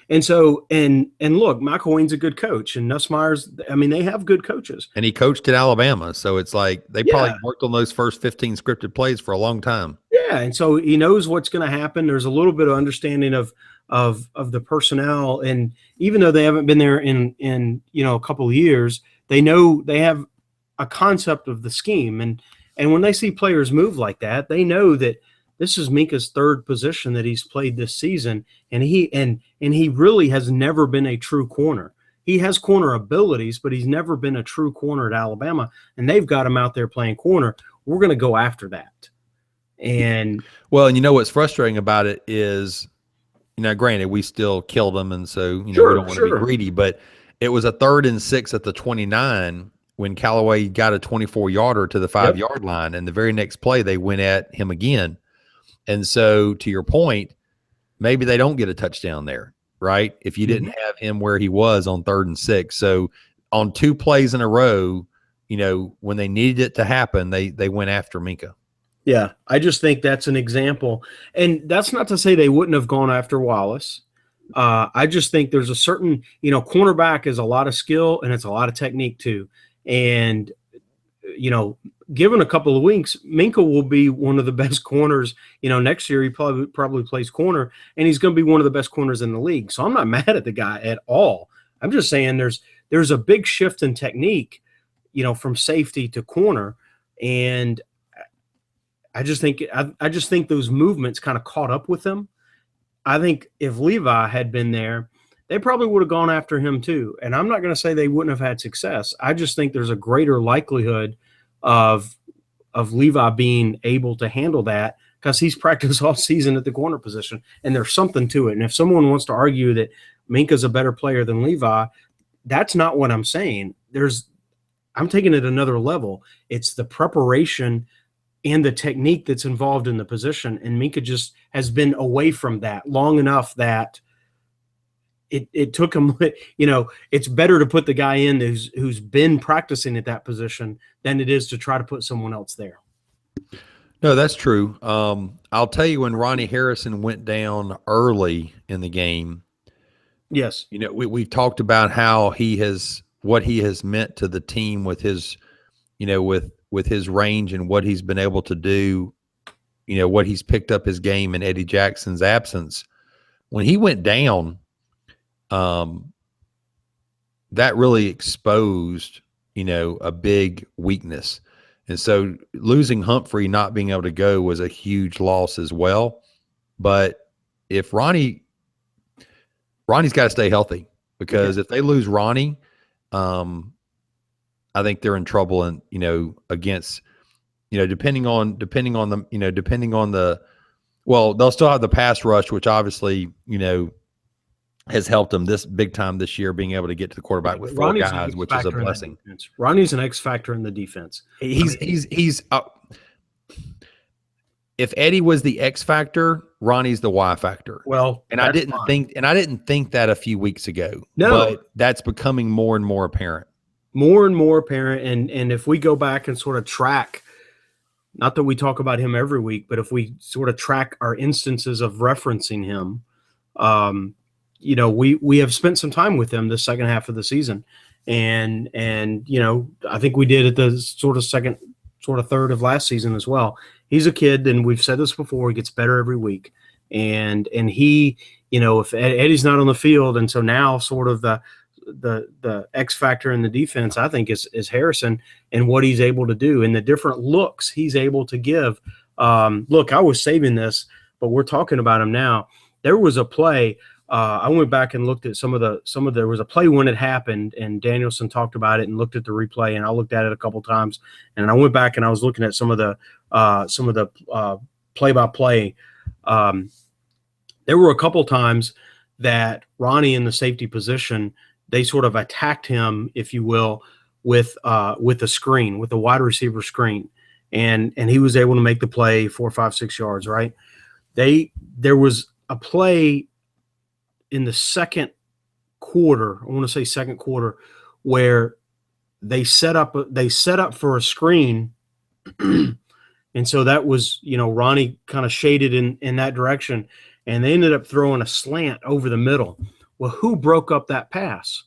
And so, and look, Michael Wayne's a good coach, and Nussmeier's, they have good coaches. And he coached at Alabama, so it's like they probably worked on those first 15 scripted plays for a long time. Yeah, and so he knows what's going to happen. There's a little bit of understanding of the personnel, and even though they haven't been there in a couple of years, they know they have a concept of the scheme, and when they see players move like that, they know that this is Minka's third position that he's played this season, and he really has never been a true corner. He has corner abilities, but he's never been a true corner at Alabama, and they've got him out there playing corner. We're going to go after that. And what's frustrating about it is, granted, we still killed them, and so we don't want to be greedy, but it was a 3rd and 6 at the 29 when Callaway got a 24-yarder to the 5-yard line, and the very next play they went at him again. And so, to your point, maybe they don't get a touchdown there, right? If you didn't have him where he was on 3rd and 6. So, on 2 plays in a row, when they needed it to happen, they went after Minka. Yeah, I just think that's an example. And that's not to say they wouldn't have gone after Wallace. I just think there's a certain, cornerback is a lot of skill, and it's a lot of technique too. And, given a couple of weeks, Minka will be one of the best corners. Next year he probably plays corner, and he's going to be one of the best corners in the league. So I'm not mad at the guy at all. I'm just saying there's a big shift in technique, from safety to corner, and I just think those movements kind of caught up with him. I think if Levi had been there, they probably would have gone after him too. And I'm not going to say they wouldn't have had success. I just think there's a greater likelihood of Levi being able to handle that because he's practiced all season at the corner position, and there's something to it. And if someone wants to argue that Minka's a better player than Levi, that's not what I'm saying. I'm taking it another level. It's the preparation and the technique that's involved in the position. And Minka just has been away from that long enough that it took him, it's better to put the guy in who's been practicing at that position than it is to try to put someone else there. No, that's true. I'll tell you, when Ronnie Harrison went down early in the game, yes, we've talked about what he has meant to the team with his, with his range and what he's been able to do, what he's picked up his game in Eddie Jackson's absence. When he went down, that really exposed, a big weakness. And so losing Humphrey, not being able to go, was a huge loss as well. But if Ronnie's got to stay healthy, because if they lose Ronnie, I think they're in trouble. And, against, depending on the, well, they'll still have the pass rush, which obviously, has helped them this big time this year, being able to get to the quarterback with four guys, which is a blessing. Ronnie's an X factor in the defense. He's if Eddie was the X factor, Ronnie's the Y factor. Well, and I didn't think that a few weeks ago. No, but that's becoming more and more apparent. More and more apparent. And if we go back and sort of track, not that we talk about him every week, but if we sort of track our instances of referencing him, we have spent some time with him the second half of the season. And I think we did at the sort of third of last season as well. He's a kid, and we've said this before, he gets better every week. And he, if Eddie's not on the field, and so now sort of the X factor in the defense, I think, is Harrison and what he's able to do and the different looks he's able to give. Look, I was saving this, but we're talking about him now. There was a play. I went back and looked at there was a play when it happened, and Danielson talked about it and looked at the replay, and I looked at it a couple times, and I went back and I was looking at some of the play-by-play. There were a couple times that Ronnie in the safety position, they sort of attacked him, if you will, with a screen, with a wide receiver screen, and he was able to make the play 4, 5, 6 yards. Right? There was a play in the second quarter, I want to say second quarter, where they set up for a screen. And so that was, Ronnie kind of shaded in that direction, and they ended up throwing a slant over the middle. Well, who broke up that pass?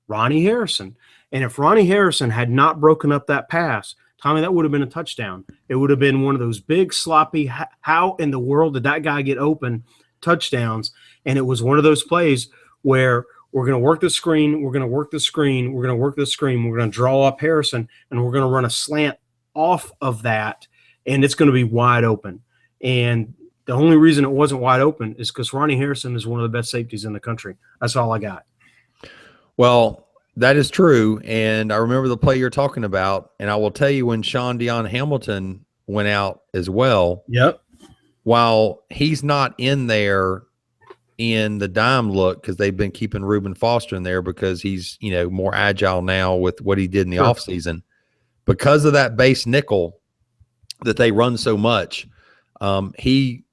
Ronnie Harrison. And if Ronnie Harrison had not broken up that pass, Tommy, that would have been a touchdown. It would have been one of those big, sloppy, how in the world did that guy get open touchdowns. And it was one of those plays where we're going to work the screen, we're going to work the screen, we're going to work the screen, we're going to draw up Harrison, and we're going to run a slant off of that, and it's going to be wide open. And the only reason it wasn't wide open is because Ronnie Harrison is one of the best safeties in the country. That's all I got. Well, that is true, and I remember the play you're talking about, and I will tell you, when Sean Dion Hamilton went out as well, yep, while he's not in there in the dime look, because they've been keeping Reuben Foster in there because he's, more agile now with what he did in the offseason. Because of that base nickel that they run so much, he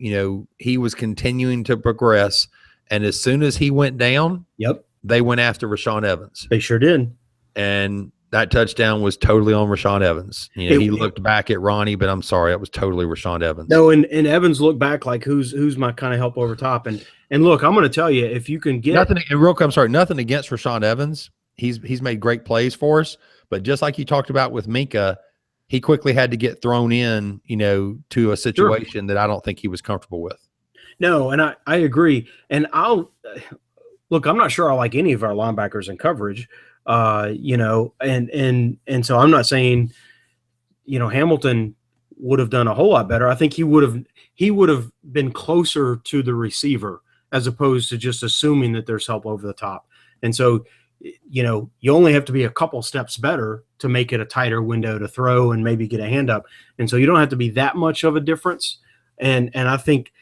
was continuing to progress. And as soon as he went down, yep, they went after Rashaan Evans. They sure did. And that touchdown was totally on Rashaan Evans. He looked back at Ronnie, but I'm sorry, it was totally Rashaan Evans. No, and Evans looked back like, who's my kind of help over top. And look, I'm going to tell you, if you can get nothing against Rashaan Evans. He's made great plays for us, but just like you talked about with Minka, he quickly had to get thrown in, to a situation that I don't think he was comfortable with. No, and I agree. And I'm not sure I like any of our linebackers in coverage, and so I'm not saying, Hamilton would have done a whole lot better. I think he would have been closer to the receiver as opposed to just assuming that there's help over the top. And so, you only have to be a couple steps better to make it a tighter window to throw and maybe get a hand up. And so you don't have to be that much of a difference. And I think,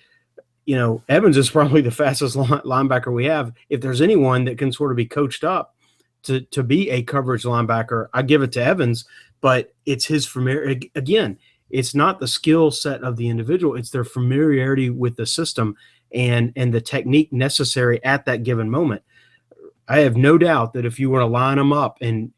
Evans is probably the fastest linebacker we have. If there's anyone that can sort of be coached up to be a coverage linebacker, I give it to Evans, but it's his familiarity. Again, it's not the skill set of the individual, it's their familiarity with the system and the technique necessary at that given moment. I have no doubt that if you were to line them up and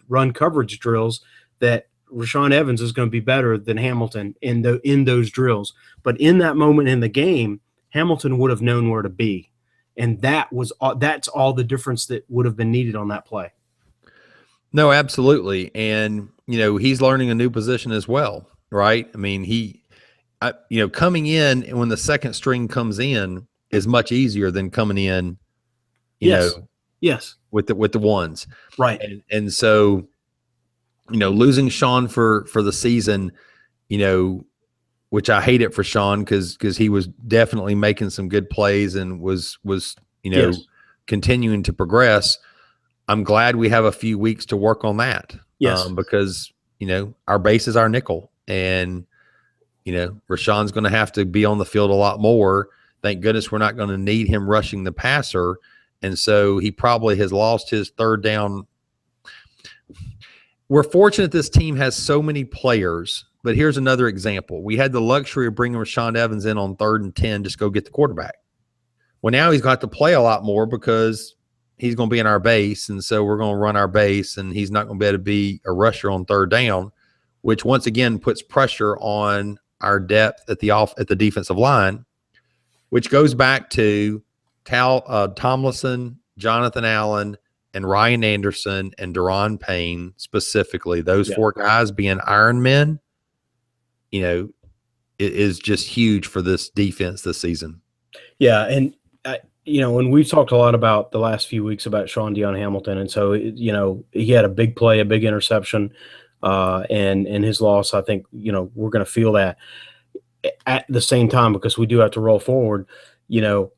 run coverage drills, that Rashaan Evans is going to be better than Hamilton in those drills. But in that moment in the game, Hamilton would have known where to be. And that's all the difference that would have been needed on that play. No, absolutely. And, he's learning a new position as well, right? I mean, coming in when the second string comes in is much easier than coming in, yes, with the ones. Right. And so, losing Sean for the season, which I hate it for Sean because he was definitely making some good plays and was yes. continuing to progress. I'm glad we have a few weeks to work on that. Yes. Because, our base is our nickel, and, Rashawn's going to have to be on the field a lot more. Thank goodness we're not going to need him rushing the passer. And so he probably has lost his third down. We're fortunate this team has so many players, but here's another example. We had the luxury of bringing Rashaan Evans in on 3rd and 10 just go get the quarterback. Well, now he's got to play a lot more because he's going to be in our base, and so we're going to run our base, and he's not going to be able to be a rusher on 3rd down, which once again puts pressure on our depth at the defensive line, which goes back to Tomlinson, Jonathan Allen, and Ryan Anderson and Daron Payne specifically. Those four guys being Iron Men, it is just huge for this defense this season. Yeah, and and we've talked a lot about the last few weeks about Sean Dion Hamilton, and so he had a big play, a big interception, and his loss. I think we're going to feel that at the same time because we do have to roll forward. We're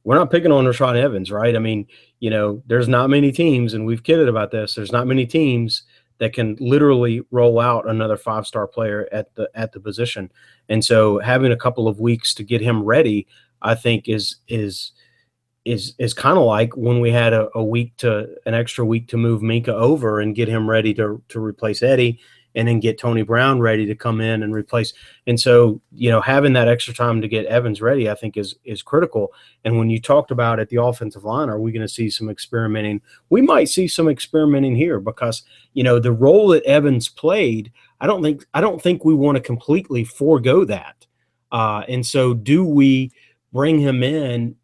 not picking on Rashaan Evans, right? I mean, there's not many teams, and we've kidded about this. There's not many teams that can literally roll out another 5-star player at the position, and so having a couple of weeks to get him ready, I think is kind of like when we had an extra week to move Minka over and get him ready to replace Eddie, and then get Tony Brown ready to come in and replace. And so, having that extra time to get Evans ready, I think is critical. And when you talked about at the offensive line, are we going to see some experimenting? We might see some experimenting here because, the role that Evans played, I don't think we want to completely forego that. And so do we bring him in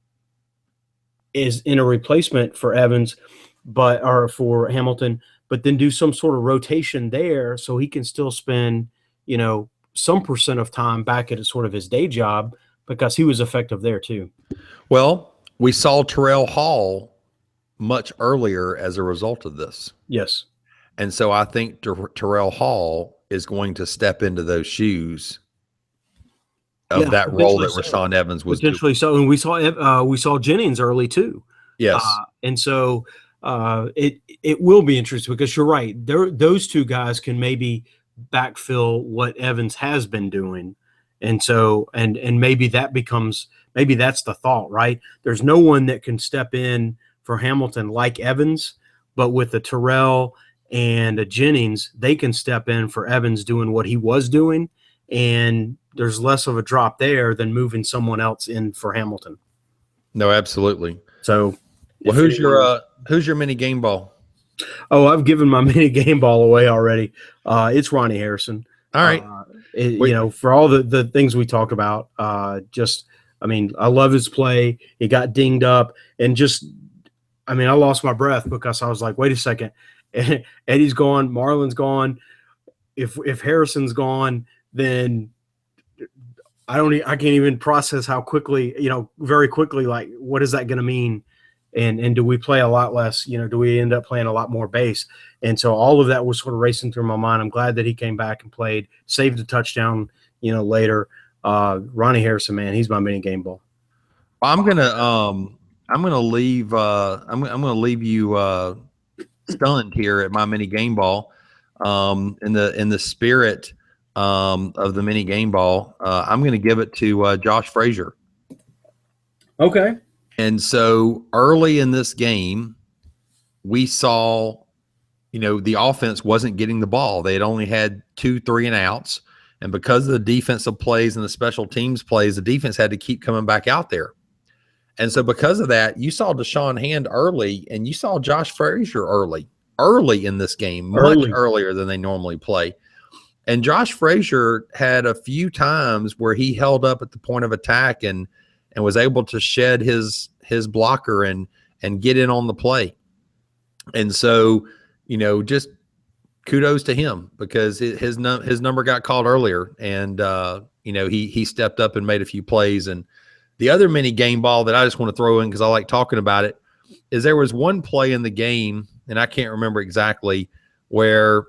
is in a replacement for Evans, or for Hamilton, but then do some sort of rotation there so he can still spend, some percent of time back at sort of his day job because he was effective there too. Well, we saw Terrell Hall much earlier as a result of this. Yes. And so I think Terrell Hall is going to step into those shoes of that role that Rashaan Evans was potentially doing. So, and we saw Jennings early too. Yes. And so it will be interesting because you're right. Those two guys can maybe backfill what Evans has been doing. And so, and maybe that's the thought, right? There's no one that can step in for Hamilton like Evans, but with a Terrell and a Jennings, they can step in for Evans doing what he was doing. And there's less of a drop there than moving someone else in for Hamilton. No, absolutely. So, well, who's your mini game ball? Oh, I've given my mini game ball away already. It's Ronnie Harrison. All right. For all the things we talked about, I love his play. He got dinged up and I lost my breath because I was like, wait a second. Eddie's gone. Marlon's gone. If Harrison's gone, then I can't even process how quickly, very quickly, like, what is that going to mean? and do we play a lot less? Do we end up playing a lot more base? And so all of that was sort of racing through my mind. I'm glad that he came back and played, saved a touchdown, later. Ronnie Harrison, man, he's my mini game ball. I'm gonna leave you stunned here at my mini game ball. In the spirit of the mini game ball, I'm gonna give it to Josh Frazier. Okay. And so early in this game, we saw, the offense wasn't getting the ball. They had only had 2 3 and outs. And because of the defensive plays and the special teams plays, the defense had to keep coming back out there. And so because of that, you saw Deshaun Hand early and you saw Josh Frazier early in this game, much earlier than they normally play. And Josh Frazier had a few times where he held up at the point of attack and was able to shed his blocker and get in on the play. And so, just kudos to him because his number got called earlier, and he stepped up and made a few plays. And the other mini game ball that I just want to throw in because I like talking about it is there was one play in the game, and I can't remember exactly, where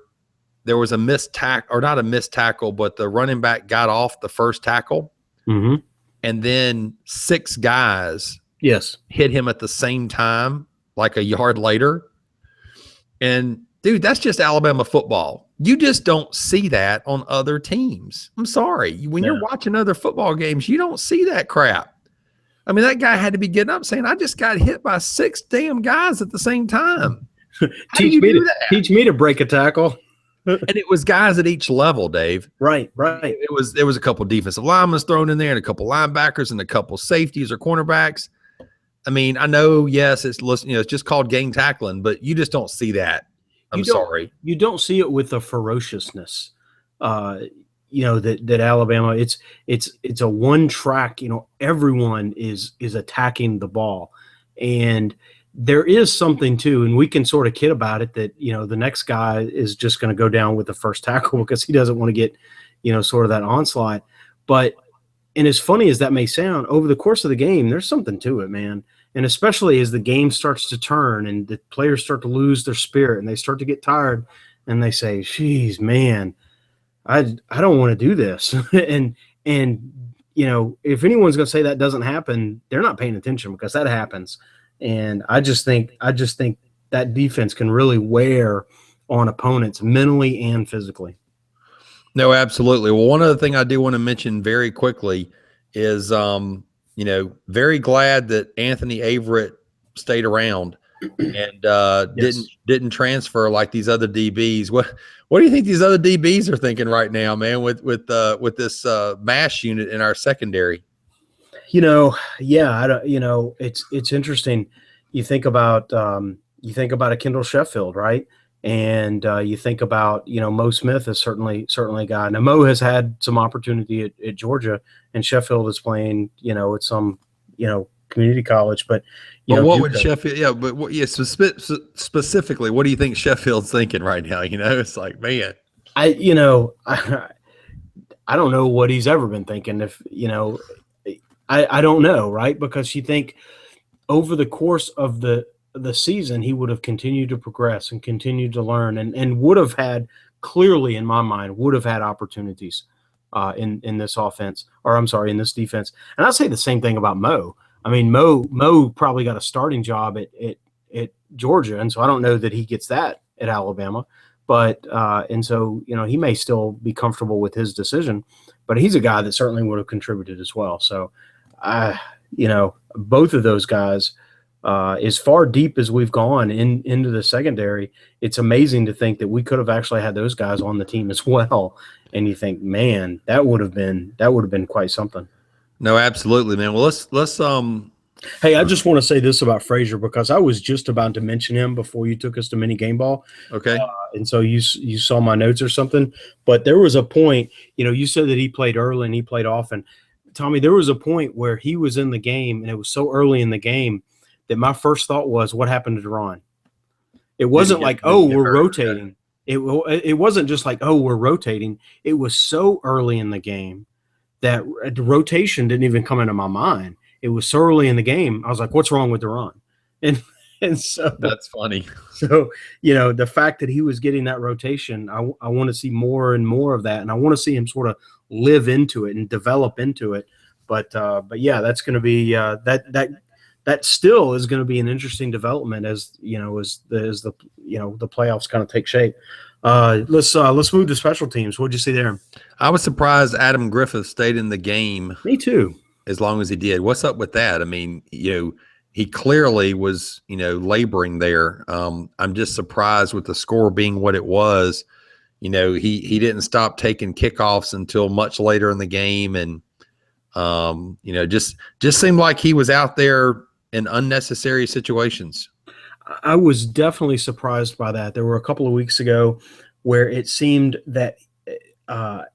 there was a missed tackle, or not a missed tackle, but the running back got off the first tackle, and then 6 guys hit him at the same time, like a yard later. And dude, that's just Alabama football. You just don't see that on other teams. I'm sorry. When you're watching other football games, you don't see that crap. I mean, that guy had to be getting up saying, I just got hit by 6 damn guys at the same time. Teach me to break a tackle. And it was guys at each level, Dave. Right. There was a couple defensive linemen thrown in there and a couple linebackers and a couple safeties or cornerbacks. I mean, I know, yes, it's just called gang tackling, but you just don't see that. I'm sorry. You don't see it with the ferociousness, that Alabama. It's a one track. Everyone is attacking the ball, and there is something too, and we can sort of kid about it that the next guy is just going to go down with the first tackle because he doesn't want to get sort of that onslaught. But and as funny as that may sound, over the course of the game, there's something to it, man. And especially as the game starts to turn and the players start to lose their spirit and they start to get tired and they say, geez, man, I don't want to do this. and if anyone's going to say that doesn't happen, they're not paying attention because that happens. And I just think that defense can really wear on opponents mentally and physically. No, absolutely. Well, one other thing I do want to mention very quickly is, very glad that Anthony Averett stayed around and didn't transfer like these other DBs. What do you think these other DBs are thinking right now, man? With this MASH unit in our secondary. It's interesting. You think about a Kendall Sheffield, right? And you think about, Mo Smith is certainly a guy. Now, Mo has had some opportunity at Georgia, and Sheffield is playing, at some, community college. But what would Sheffield? Yeah, but specifically, what do you think Sheffield's thinking right now? It's like, man, I don't know what he's ever been thinking. If I don't know, right? Because you think over the course of the season, he would have continued to progress and continued to learn and would have had, clearly in my mind, would have had opportunities in this offense, or I'm sorry, in this defense. And I'd say the same thing about Mo. I mean, Mo probably got a starting job at Georgia, and so I don't know that he gets that at Alabama. But and so, he may still be comfortable with his decision, but he's a guy that certainly would have contributed as well. So, both of those guys, as far deep as we've gone into the secondary, it's amazing to think that we could have actually had those guys on the team as well. And you think, man, that would have been quite something. No, absolutely, man. Well, let's Hey, I just want to say this about Frazier because I was just about to mention him before you took us to mini game ball. Okay. And so you saw my notes or something, but there was a point, you said that he played early and he played often. Tommy, there was a point where he was in the game and it was so early in the game that my first thought was, what happened to Deron? It wasn't like, we're rotating. It wasn't just like, we're rotating. It was so early in the game that the rotation didn't even come into my mind. It was so early in the game. I was like, what's wrong with Deron? and so That's funny. so, the fact that he was getting that rotation, I want to see more and more of that, and I want to see him sort of live into it and develop into it. But yeah, that's going to be that still is going to be an interesting development as the the playoffs kind of take shape. Let's move to special teams. What'd you see there? I was surprised Adam Griffith stayed in the game Me too. as long as he did. What's up with that? I mean, he clearly was, laboring there. I'm just surprised with the score being what it was. He didn't stop taking kickoffs until much later in the game, and just seemed like he was out there in unnecessary situations. I was definitely surprised by that. There were a couple of weeks ago where it seemed that I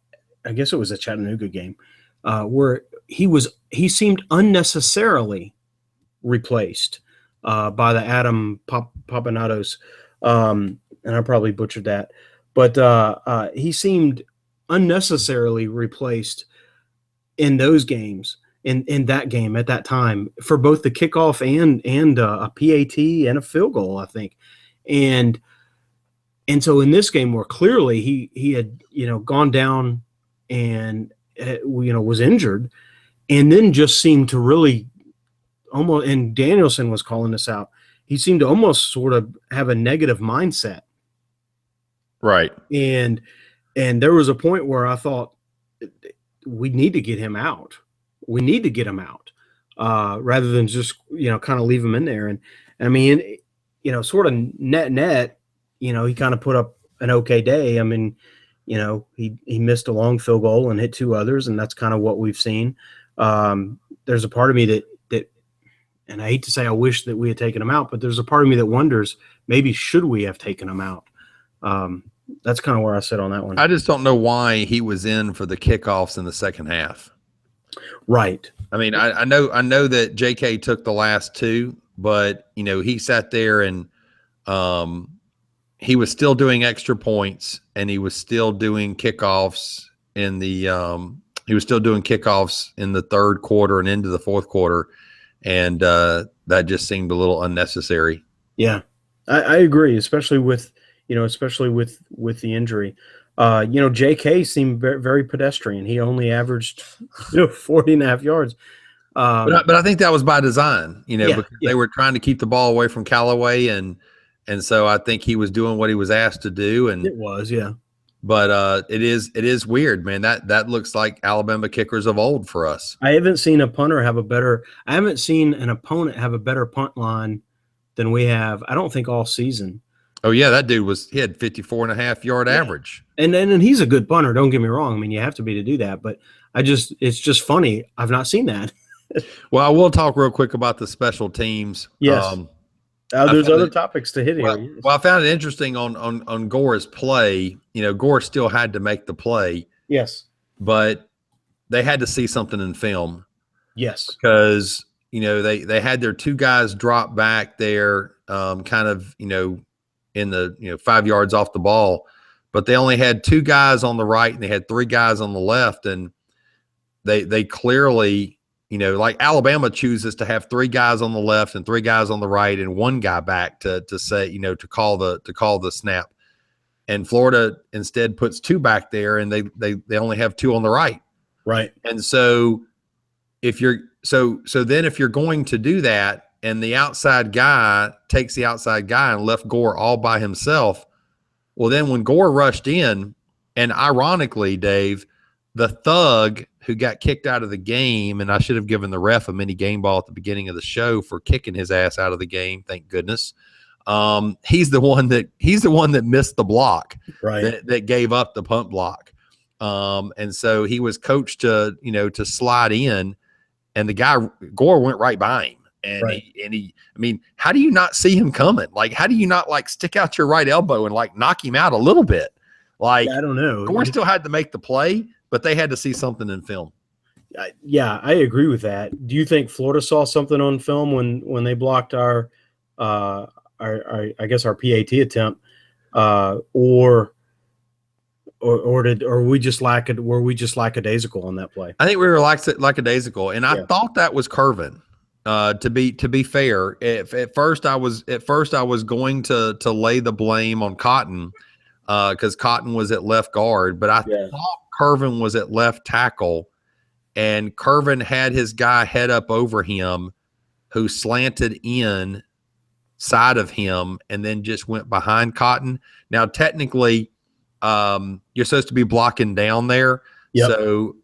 guess it was a Chattanooga game where he seemed unnecessarily replaced by the Adam Papanatos, and I probably butchered that, but he seemed unnecessarily replaced in those games, in that game at that time for both the kickoff and a PAT and a field goal, I think, and so in this game where clearly he had gone down and was injured, and then just seemed to really almost, and Danielson was calling this out, he seemed to almost sort of have a negative mindset. Right. And there was a point where I thought we need to get him out. We need to get him out rather than just, kind of leave him in there. And I mean, sort of net, he kind of put up an okay day. I mean, he missed a long field goal and hit two others, and that's kind of what we've seen. There's a part of me that, and I hate to say I wish that we had taken him out, but there's a part of me that wonders maybe should we have taken him out. That's kind of where I sit on that one. I just don't know why he was in for the kickoffs in the second half. Right. I mean, I know that JK took the last two, but he sat there and he was still doing extra points, and he was still doing kickoffs in the third quarter and into the fourth quarter, and that just seemed a little unnecessary. Yeah, I agree, especially with the injury. JK seemed very, very pedestrian. He only averaged 40.5 yards. But I think that was by design, because they were trying to keep the ball away from Callaway, and so I think he was doing what he was asked to do. And it was, yeah. But it is weird, man. That looks like Alabama kickers of old for us. I haven't seen an opponent have a better punt line than we have, I don't think, all season. Oh yeah, that dude he had 54.5 yard average. And he's a good punter, don't get me wrong. I mean, you have to be to do that, but it's just funny. I've not seen that. Well, I will talk real quick about the special teams. Yes. There's other topics to hit here. Well, I found it interesting on Gore's play. Gore still had to make the play. Yes. But they had to see something in film. Yes. Because, they had their two guys drop back there, kind of, in the 5 yards off the ball, but they only had two guys on the right and they had three guys on the left. And they clearly, like Alabama chooses to have three guys on the left and three guys on the right and one guy back to say, to call the snap. And Florida instead puts two back there, and they only have two on the right. Right. And so if you're going to do that, and the outside guy takes the outside guy and left Gore all by himself, well, then when Gore rushed in, and ironically, Dave, the thug who got kicked out of the game, and I should have given the ref a mini game ball at the beginning of the show for kicking his ass out of the game, thank goodness. He's the one that missed the block, right? That gave up the punt block. And so he was coached to slide in, and the guy Gore went right by him. And right. I mean, how do you not see him coming? Like, how do you not stick out your right elbow and knock him out a little bit? I don't know. Gore still had to make the play, but they had to see something in film. Yeah, I agree with that. Do you think Florida saw something on film when they blocked our I guess our PAT attempt, or were we just lackadaisical on that play? I think we were lackadaisical, and I thought that was Curvin. To be fair, at first I was going to lay the blame on Cotton, because Cotton was at left guard, but I Yeah. thought Curvin was at left tackle, and Curvin had his guy head up over him, who slanted in side of him and then just went behind Cotton. Now, technically, you're supposed to be blocking down there. Yep. So,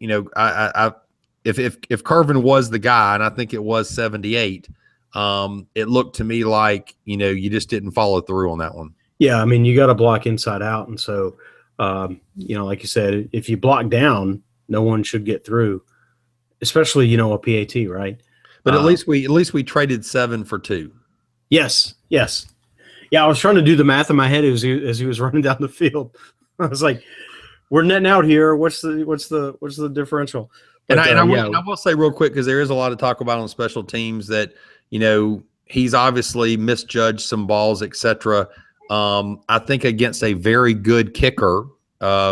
if Curvin was the guy, and I think it was 78, it looked to me like, you just didn't follow through on that one. Yeah, I mean, you got to block inside out, and so like you said, if you block down, no one should get through, especially a PAT, right? But at least we traded 7 for 2. Yes, yes, yeah. I was trying to do the math in my head as he was running down the field. I was like, "We're netting out here. What's the differential?" But, I will say real quick, because there is a lot of talk about on special teams that he's obviously misjudged some balls, etc. I think against a very good kicker,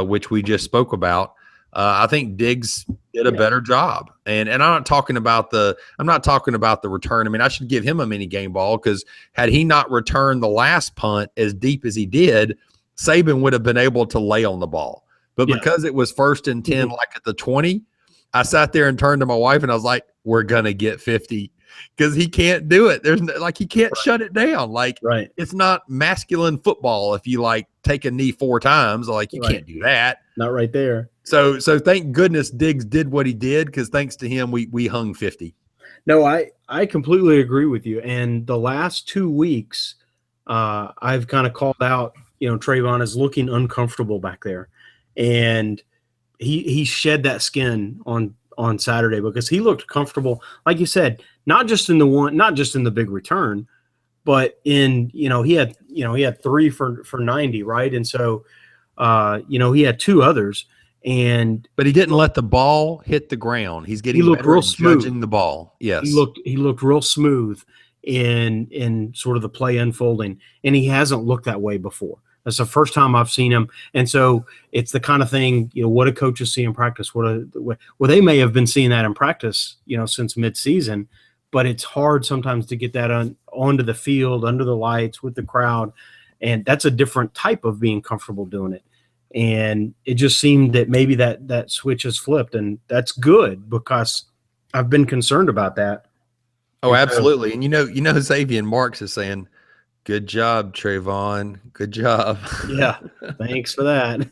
which we just spoke about, I think Diggs did a better job. And I'm not talking about the return. I mean, I should give him a mini game ball, because had he not returned the last punt as deep as he did, Saban would have been able to lay on the ball. But because it was 1st and 10, like at the 20, I sat there and turned to my wife and I was like, we're going to get 50, because he can't do it. He can't shut it down. It's not masculine football. If you take a knee 4 times, you can't do that. Not right there. So thank goodness Diggs did what he did, because thanks to him, we hung 50. No, I completely agree with you. And the last 2 weeks, I've kind of called out, Trayvon is looking uncomfortable back there. And he shed that skin on Saturday, because he looked comfortable, like you said, not just in the big return, but in he had 3 for 90, right? And so he had 2 others, but he didn't let the ball hit the ground. He looked better real at smooth. judging the ball. Yes, he looked real smooth in sort of the play unfolding, and he hasn't looked that way before. That's the first time I've seen him. And so it's the kind of thing, what do coaches see in practice? Well, they may have been seeing that in practice, since midseason, but it's hard sometimes to get that onto the field, under the lights, with the crowd. And that's a different type of being comfortable doing it. And it just seemed that maybe that switch has flipped, and that's good, because I've been concerned about that. Oh, absolutely. And Xavier Marks is saying, good job, Trayvon. Good job. Yeah, thanks for that.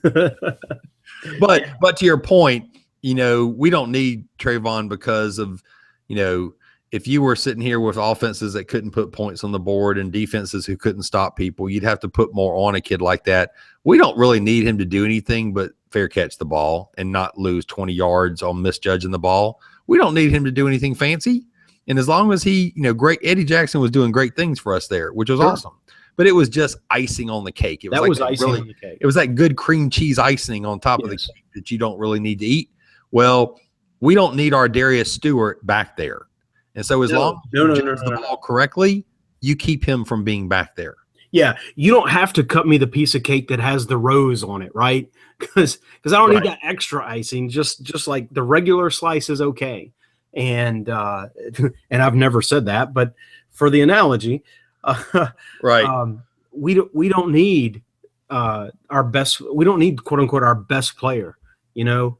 But to your point, we don't need Trayvon, because of, if you were sitting here with offenses that couldn't put points on the board and defenses who couldn't stop people, you'd have to put more on a kid like that. We don't really need him to do anything but fair catch the ball and not lose 20 yards on misjudging the ball. We don't need him to do anything fancy. And as long as he, great, Eddie Jackson was doing great things for us there, which was awesome. But it was just icing on the cake. It was icing on the cake. It was that good cream cheese icing on top of the cake that you don't really need to eat. Well, we don't need our Darius Stewart back there. And so as long as you judge the ball correctly, you keep him from being back there. Yeah, you don't have to cut me the piece of cake that has the rose on it, right? Because I don't need that extra icing. Just like the regular slice is okay. And I've never said that, but for the analogy, we don't need our best. We don't need, quote unquote, our best player,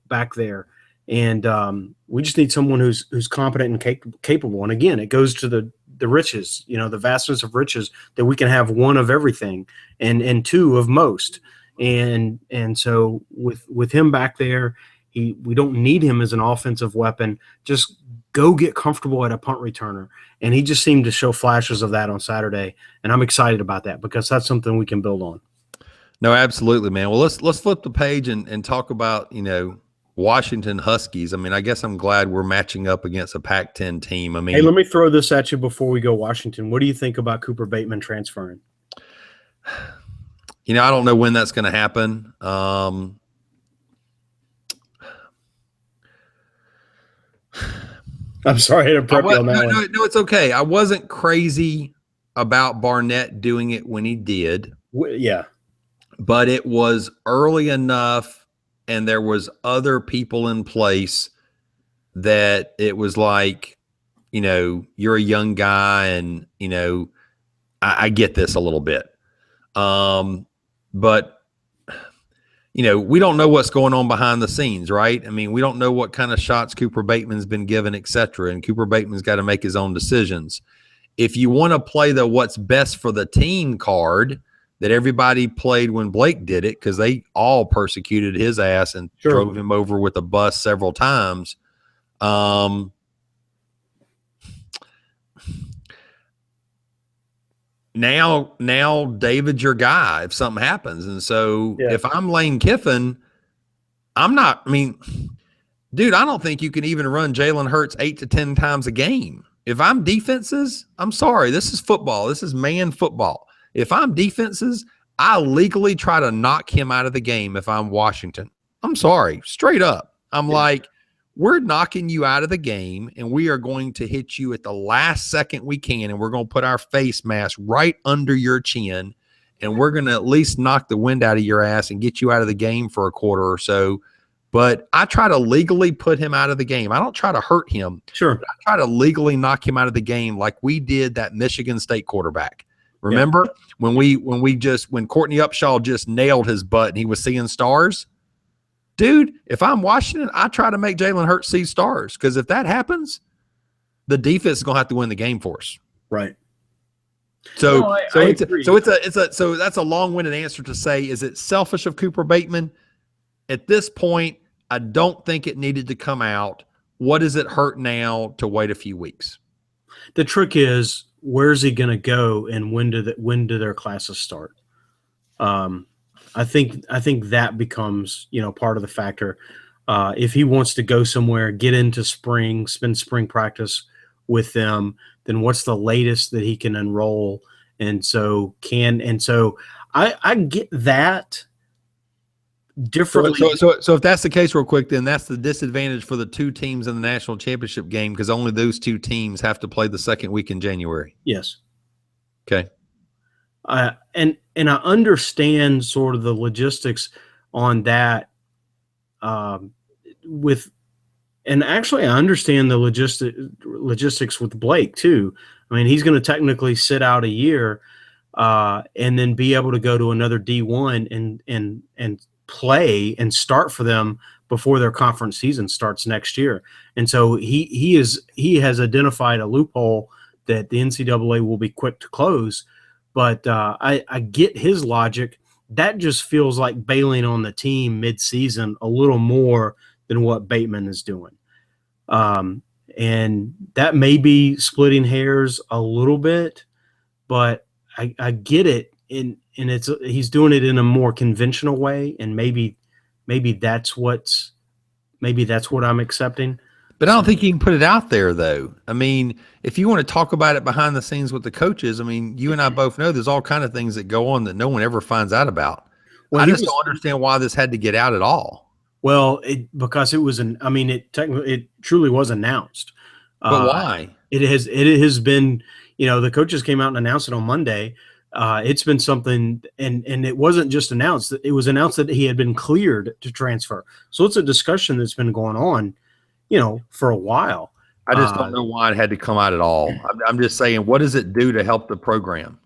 back there, and we just need someone who's competent and capable. And again, it goes to the riches, the vastness of riches, that we can have one of everything and 2 of most. And so with him back there, we don't need him as an offensive weapon. Just go get comfortable at a punt returner. And he just seemed to show flashes of that on Saturday. And I'm excited about that, because that's something we can build on. No, absolutely, man. Well, let's flip the page and talk about, Washington Huskies. I mean, I guess I'm glad we're matching up against a Pac-10 team. I mean, hey, let me throw this at you before we go Washington. What do you think about Cooper Bateman transferring? I don't know when that's going to happen. I'm sorry to prep you on that one. No, it's okay. I wasn't crazy about Barnett doing it when he did. Yeah. But it was early enough, and there was other people in place that it was like, you're a young guy, and I get this a little bit. But we don't know what's going on behind the scenes, right? I mean, we don't know what kind of shots Cooper Bateman's been given, et cetera. And Cooper Bateman's got to make his own decisions. If you want to play the what's best for the team card that everybody played when Blake did it, because they all persecuted his ass and drove him over with a bus several times. Now David's your guy if something happens. And so if I'm Lane Kiffin, dude, I don't think you can even run Jalen Hurts 8 to 10 times a game. If I'm defenses, I'm sorry, this is football. This is man football. If I'm defenses, I legally try to knock him out of the game if I'm Washington. I'm sorry, straight up. I'm like, we're knocking you out of the game, and we are going to hit you at the last second we can, and we're going to put our face mask right under your chin, and we're going to at least knock the wind out of your ass and get you out of the game for a quarter or so. But I try to legally put him out of the game. I don't try to hurt him. Sure. I try to legally knock him out of the game like we did that Michigan State quarterback. Remember when Courtney Upshaw just nailed his butt and he was seeing stars? Dude, if I'm Washington, I try to make Jalen Hurts see stars, because if that happens, the defense is going to have to win the game for us. Right. So that's a long-winded answer to say, is it selfish of Cooper Bateman? At this point, I don't think it needed to come out. What does it hurt now to wait a few weeks? The trick is, where's he going to go, and when do their classes start? I think that becomes, part of the factor. If he wants to go somewhere, get into spring, spend spring practice with them, then what's the latest that he can enroll? And so I get that differently. So if that's the case, real quick, then that's the disadvantage for the two teams in the national championship game, because only those two teams have to play the second week in January. Yes. Okay. And I understand sort of the logistics on that. And actually, I understand the logistics with Blake too. I mean, he's going to technically sit out a year, and then be able to go to another D1 and play and start for them before their conference season starts next year. And so he has identified a loophole that the NCAA will be quick to close. But I get his logic. That just feels like bailing on the team mid-season a little more than what Bateman is doing. And that may be splitting hairs a little bit, but I get it. And he's doing it in a more conventional way, and maybe that's what I'm accepting. But I don't think you can put it out there, though. I mean, if you want to talk about it behind the scenes with the coaches, I mean, you and I both know there's all kind of things that go on that no one ever finds out about. Well, I just don't understand why this had to get out at all. Well, because it was it truly was announced. But why? It has been, the coaches came out and announced it on Monday. It's been something, and it wasn't just announced. It was announced that he had been cleared to transfer. So it's a discussion that's been going on, for a while. I just don't know why it had to come out at all. I'm just saying, what does it do to help the program?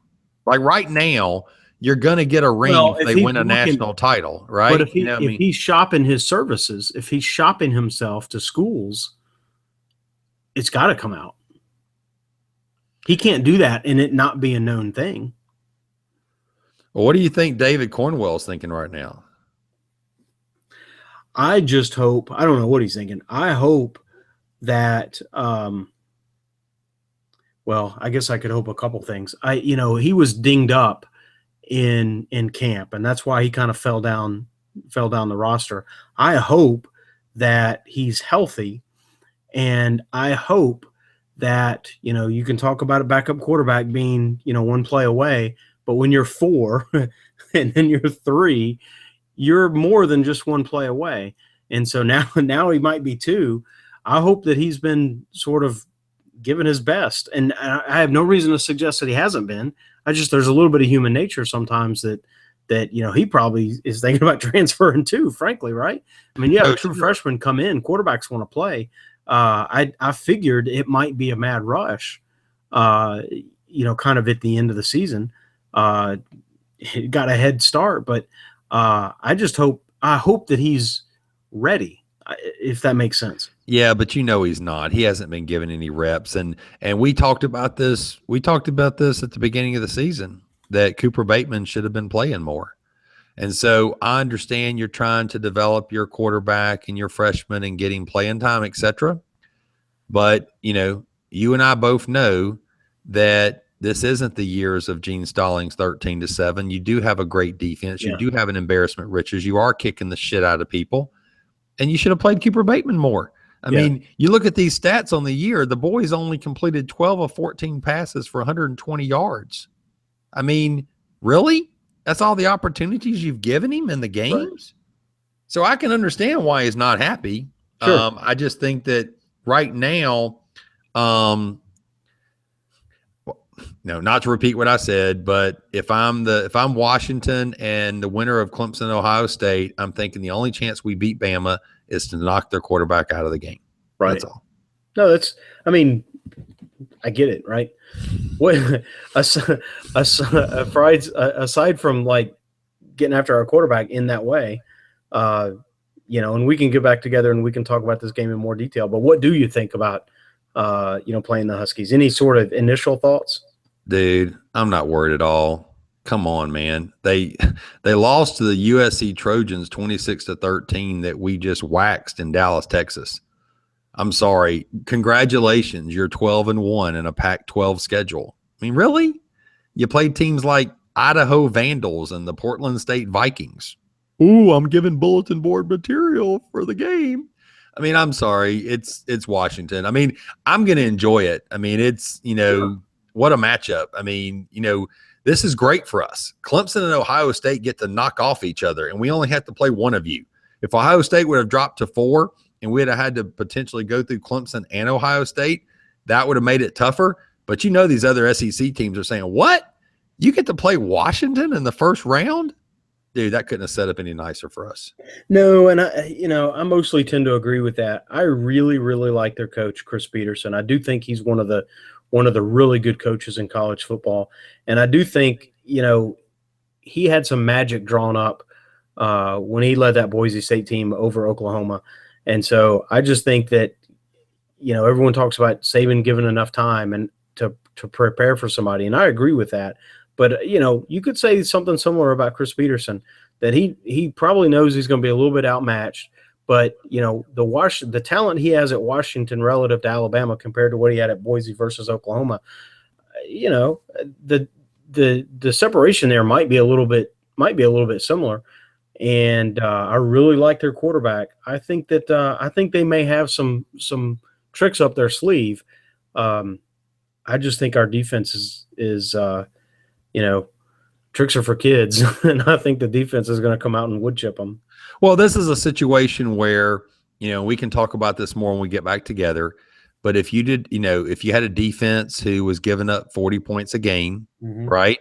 Like right now, you're going to get a ring if they win a national title, right? But if he's shopping his services, if he's shopping himself to schools, it's got to come out. He can't do that and it not be a known thing. Well, what do you think David Cornwell's thinking right now? I just hope, I don't know what he's thinking. I hope that, well, I guess I could hope a couple things. He was dinged up in camp, and that's why he kind of fell down the roster. I hope that he's healthy, and I hope that, you can talk about a backup quarterback being, one play away, but when you're 4 and then you're 3, you're more than just one play away. And so now he might be 2. I hope that he's been sort of given his best. And I have no reason to suggest that he hasn't been. There's a little bit of human nature sometimes that he probably is thinking about transferring too, frankly, right? I mean, true freshmen come in, quarterbacks want to play, I figured it might be a mad rush, uh, kind of at the end of the season. It got a head start, but I hope that he's ready, if that makes sense. Yeah, but he's not. He hasn't been given any reps, and we talked about this. We talked about this at the beginning of the season that Cooper Bateman should have been playing more. And so I understand you're trying to develop your quarterback and your freshman and getting playing time, etc. But you and I both know that this isn't the years of Gene Stallings 13-7. You do have a great defense. You Yeah. do have an embarrassment riches. You are kicking the shit out of people, and you should have played Cooper Bateman more. I mean, you look at these stats on the year, the boys only completed 12 of 14 passes for 120 yards. I mean, really? That's all the opportunities you've given him in the games? Right. So I can understand why he's not happy. Sure. I just think that right now, not to repeat what I said, but if I'm Washington and the winner of Clemson, Ohio State, I'm thinking the only chance we beat Bama is to knock their quarterback out of the game. Right. That's all. No, I get it, right? What aside from like getting after our quarterback in that way, and we can get back together and we can talk about this game in more detail. But what do you think about playing the Huskies? Any sort of initial thoughts? Dude, I'm not worried at all. Come on, man. They lost to the USC Trojans 26-13 that we just waxed in Dallas, Texas. I'm sorry. Congratulations. You're 12-1 in a Pac-12 schedule. I mean, really? You played teams like Idaho Vandals and the Portland State Vikings. Ooh, I'm giving bulletin board material for the game. I mean, I'm sorry. It's Washington. I mean, I'm going to enjoy it. I mean, it's, what a matchup. I mean, this is great for us. Clemson and Ohio State get to knock off each other, and we only have to play one of you. If Ohio State would have dropped to 4 and we'd have had to potentially go through Clemson and Ohio State, that would have made it tougher. But these other SEC teams are saying, what? You get to play Washington in the first round? Dude, that couldn't have set up any nicer for us. No, and I mostly tend to agree with that. I really, really like their coach, Chris Peterson. I do think he's one of the really good coaches in college football. And I do think, he had some magic drawn up when he led that Boise State team over Oklahoma. And so I just think that, everyone talks about Saban given enough time and to prepare for somebody. And I agree with that. But, you could say something similar about Chris Peterson, that he probably knows he's going to be a little bit outmatched. But, the talent he has at Washington relative to Alabama compared to what he had at Boise versus Oklahoma, the separation there might be a little bit similar. And I really like their quarterback. I think they may have some tricks up their sleeve. I just think our defense is tricks are for kids, and I think the defense is going to come out and wood chip them. Well, this is a situation where, we can talk about this more when we get back together. But if you did, if you had a defense who was giving up 40 points a game, right?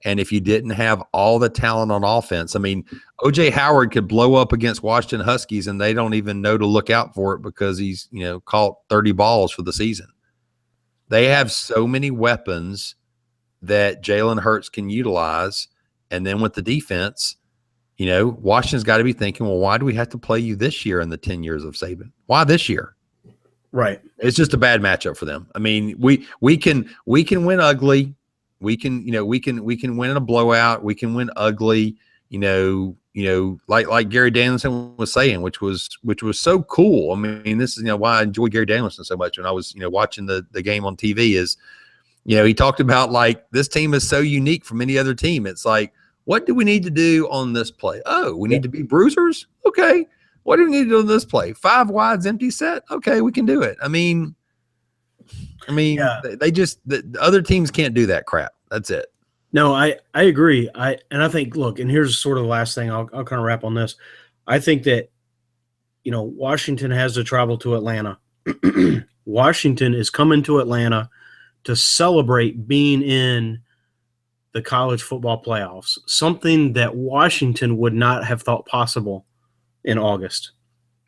And if you didn't have all the talent on offense, I mean, O.J. Howard could blow up against Washington Huskies and they don't even know to look out for it because he's, caught 30 balls for the season. They have so many weapons that Jalen Hurts can utilize. And then with the defense, Washington's got to be thinking, well, why do we have to play you this year in the 10 years of Saban? Why this year? Right. It's just a bad matchup for them. I mean, we can win ugly. We can win in a blowout. We can win ugly, like Gary Danielson was saying, which was so cool. I mean, this is, why I enjoy Gary Danielson so much when I was, watching the game on TV is, he talked about like this team is so unique from any other team. It's like, what do we need to do on this play? Oh, we need to be bruisers? Okay. What do we need to do on this play? 5 wides, empty set? Okay, we can do it. I mean, the other teams can't do that crap. That's it. No, I agree. I think, look, and here's sort of the last thing I'll kind of wrap on this. I think that, Washington has to travel to Atlanta. Washington is coming to Atlanta to celebrate being in the college football playoffs, something that Washington would not have thought possible in August.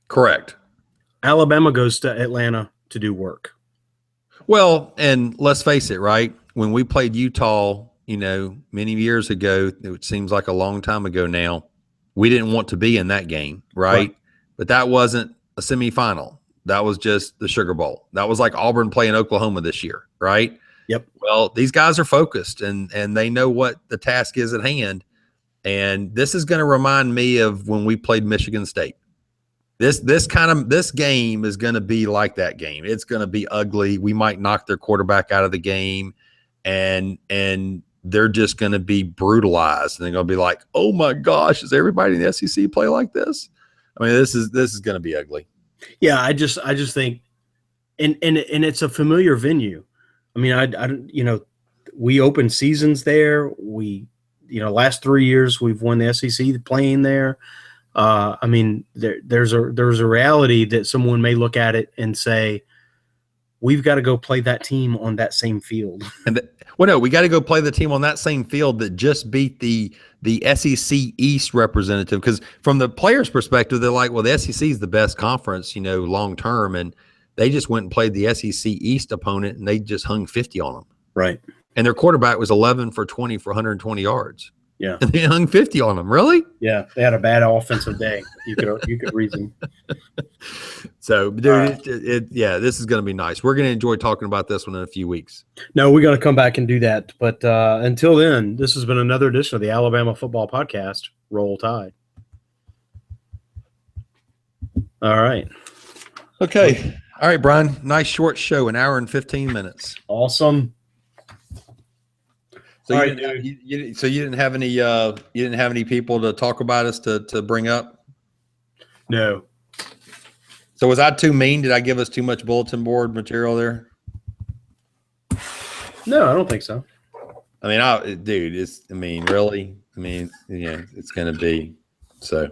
Correct. Alabama goes to Atlanta to do work. Well, and let's face it, right? When we played Utah, many years ago, it seems like a long time ago now, we didn't want to be in that game, right? But that wasn't a semifinal. That was just the Sugar Bowl. That was like Auburn playing Oklahoma this year, right? Yep. Well, these guys are focused and they know what the task is at hand. And this is going to remind me of when we played Michigan State. This game is going to be like that game. It's going to be ugly. We might knock their quarterback out of the game, and they're just going to be brutalized. And they're going to be like, "Oh my gosh, does everybody in the SEC play like this?" I mean, this is going to be ugly. Yeah, I just think, and it's a familiar venue. I mean, I we opened seasons there. We, last 3 years we've won the SEC playing there. I mean, there's a reality that someone may look at it and say, we've got to go play that team on that same field. No, we got to go play the team on that same field that just beat the SEC East representative. Because from the players' perspective, they're like, well, the SEC is the best conference, long term, and they just went and played the SEC East opponent, and they just hung 50 on them. Right. And their quarterback was 11 for 20 for 120 yards. Yeah. And they hung 50 on them. Really? Yeah. They had a bad offensive day. You could reason. So, dude, this is going to be nice. We're going to enjoy talking about this one in a few weeks. No, we're going to come back and do that. But until then, this has been another edition of the Alabama Football Podcast. Roll Tide. All right. Okay. All right, Brian. Nice short show, an hour and 15 minutes. Awesome. So you didn't have any people to talk about us to bring up? No. So was I too mean? Did I give us too much bulletin board material there? No, I don't think so. I mean, really? I mean, it's going to be so.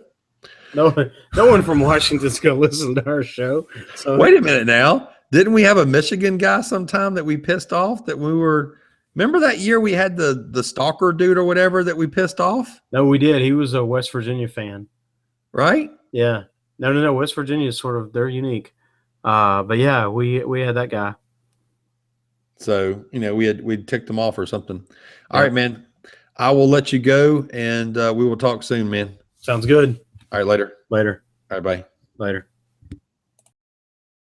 No one from Washington's going to listen to our show. So wait a minute now. Didn't we have a Michigan guy sometime that we pissed off that we were – remember that year we had the stalker dude or whatever that we pissed off? No, we did. He was a West Virginia fan. Right? Yeah. No. West Virginia is they're unique. But yeah, we had that guy. So, we'd ticked them off or something. All right, man. I will let you go and we will talk soon, man. Sounds good. All right, later. Later. All right, bye. Later.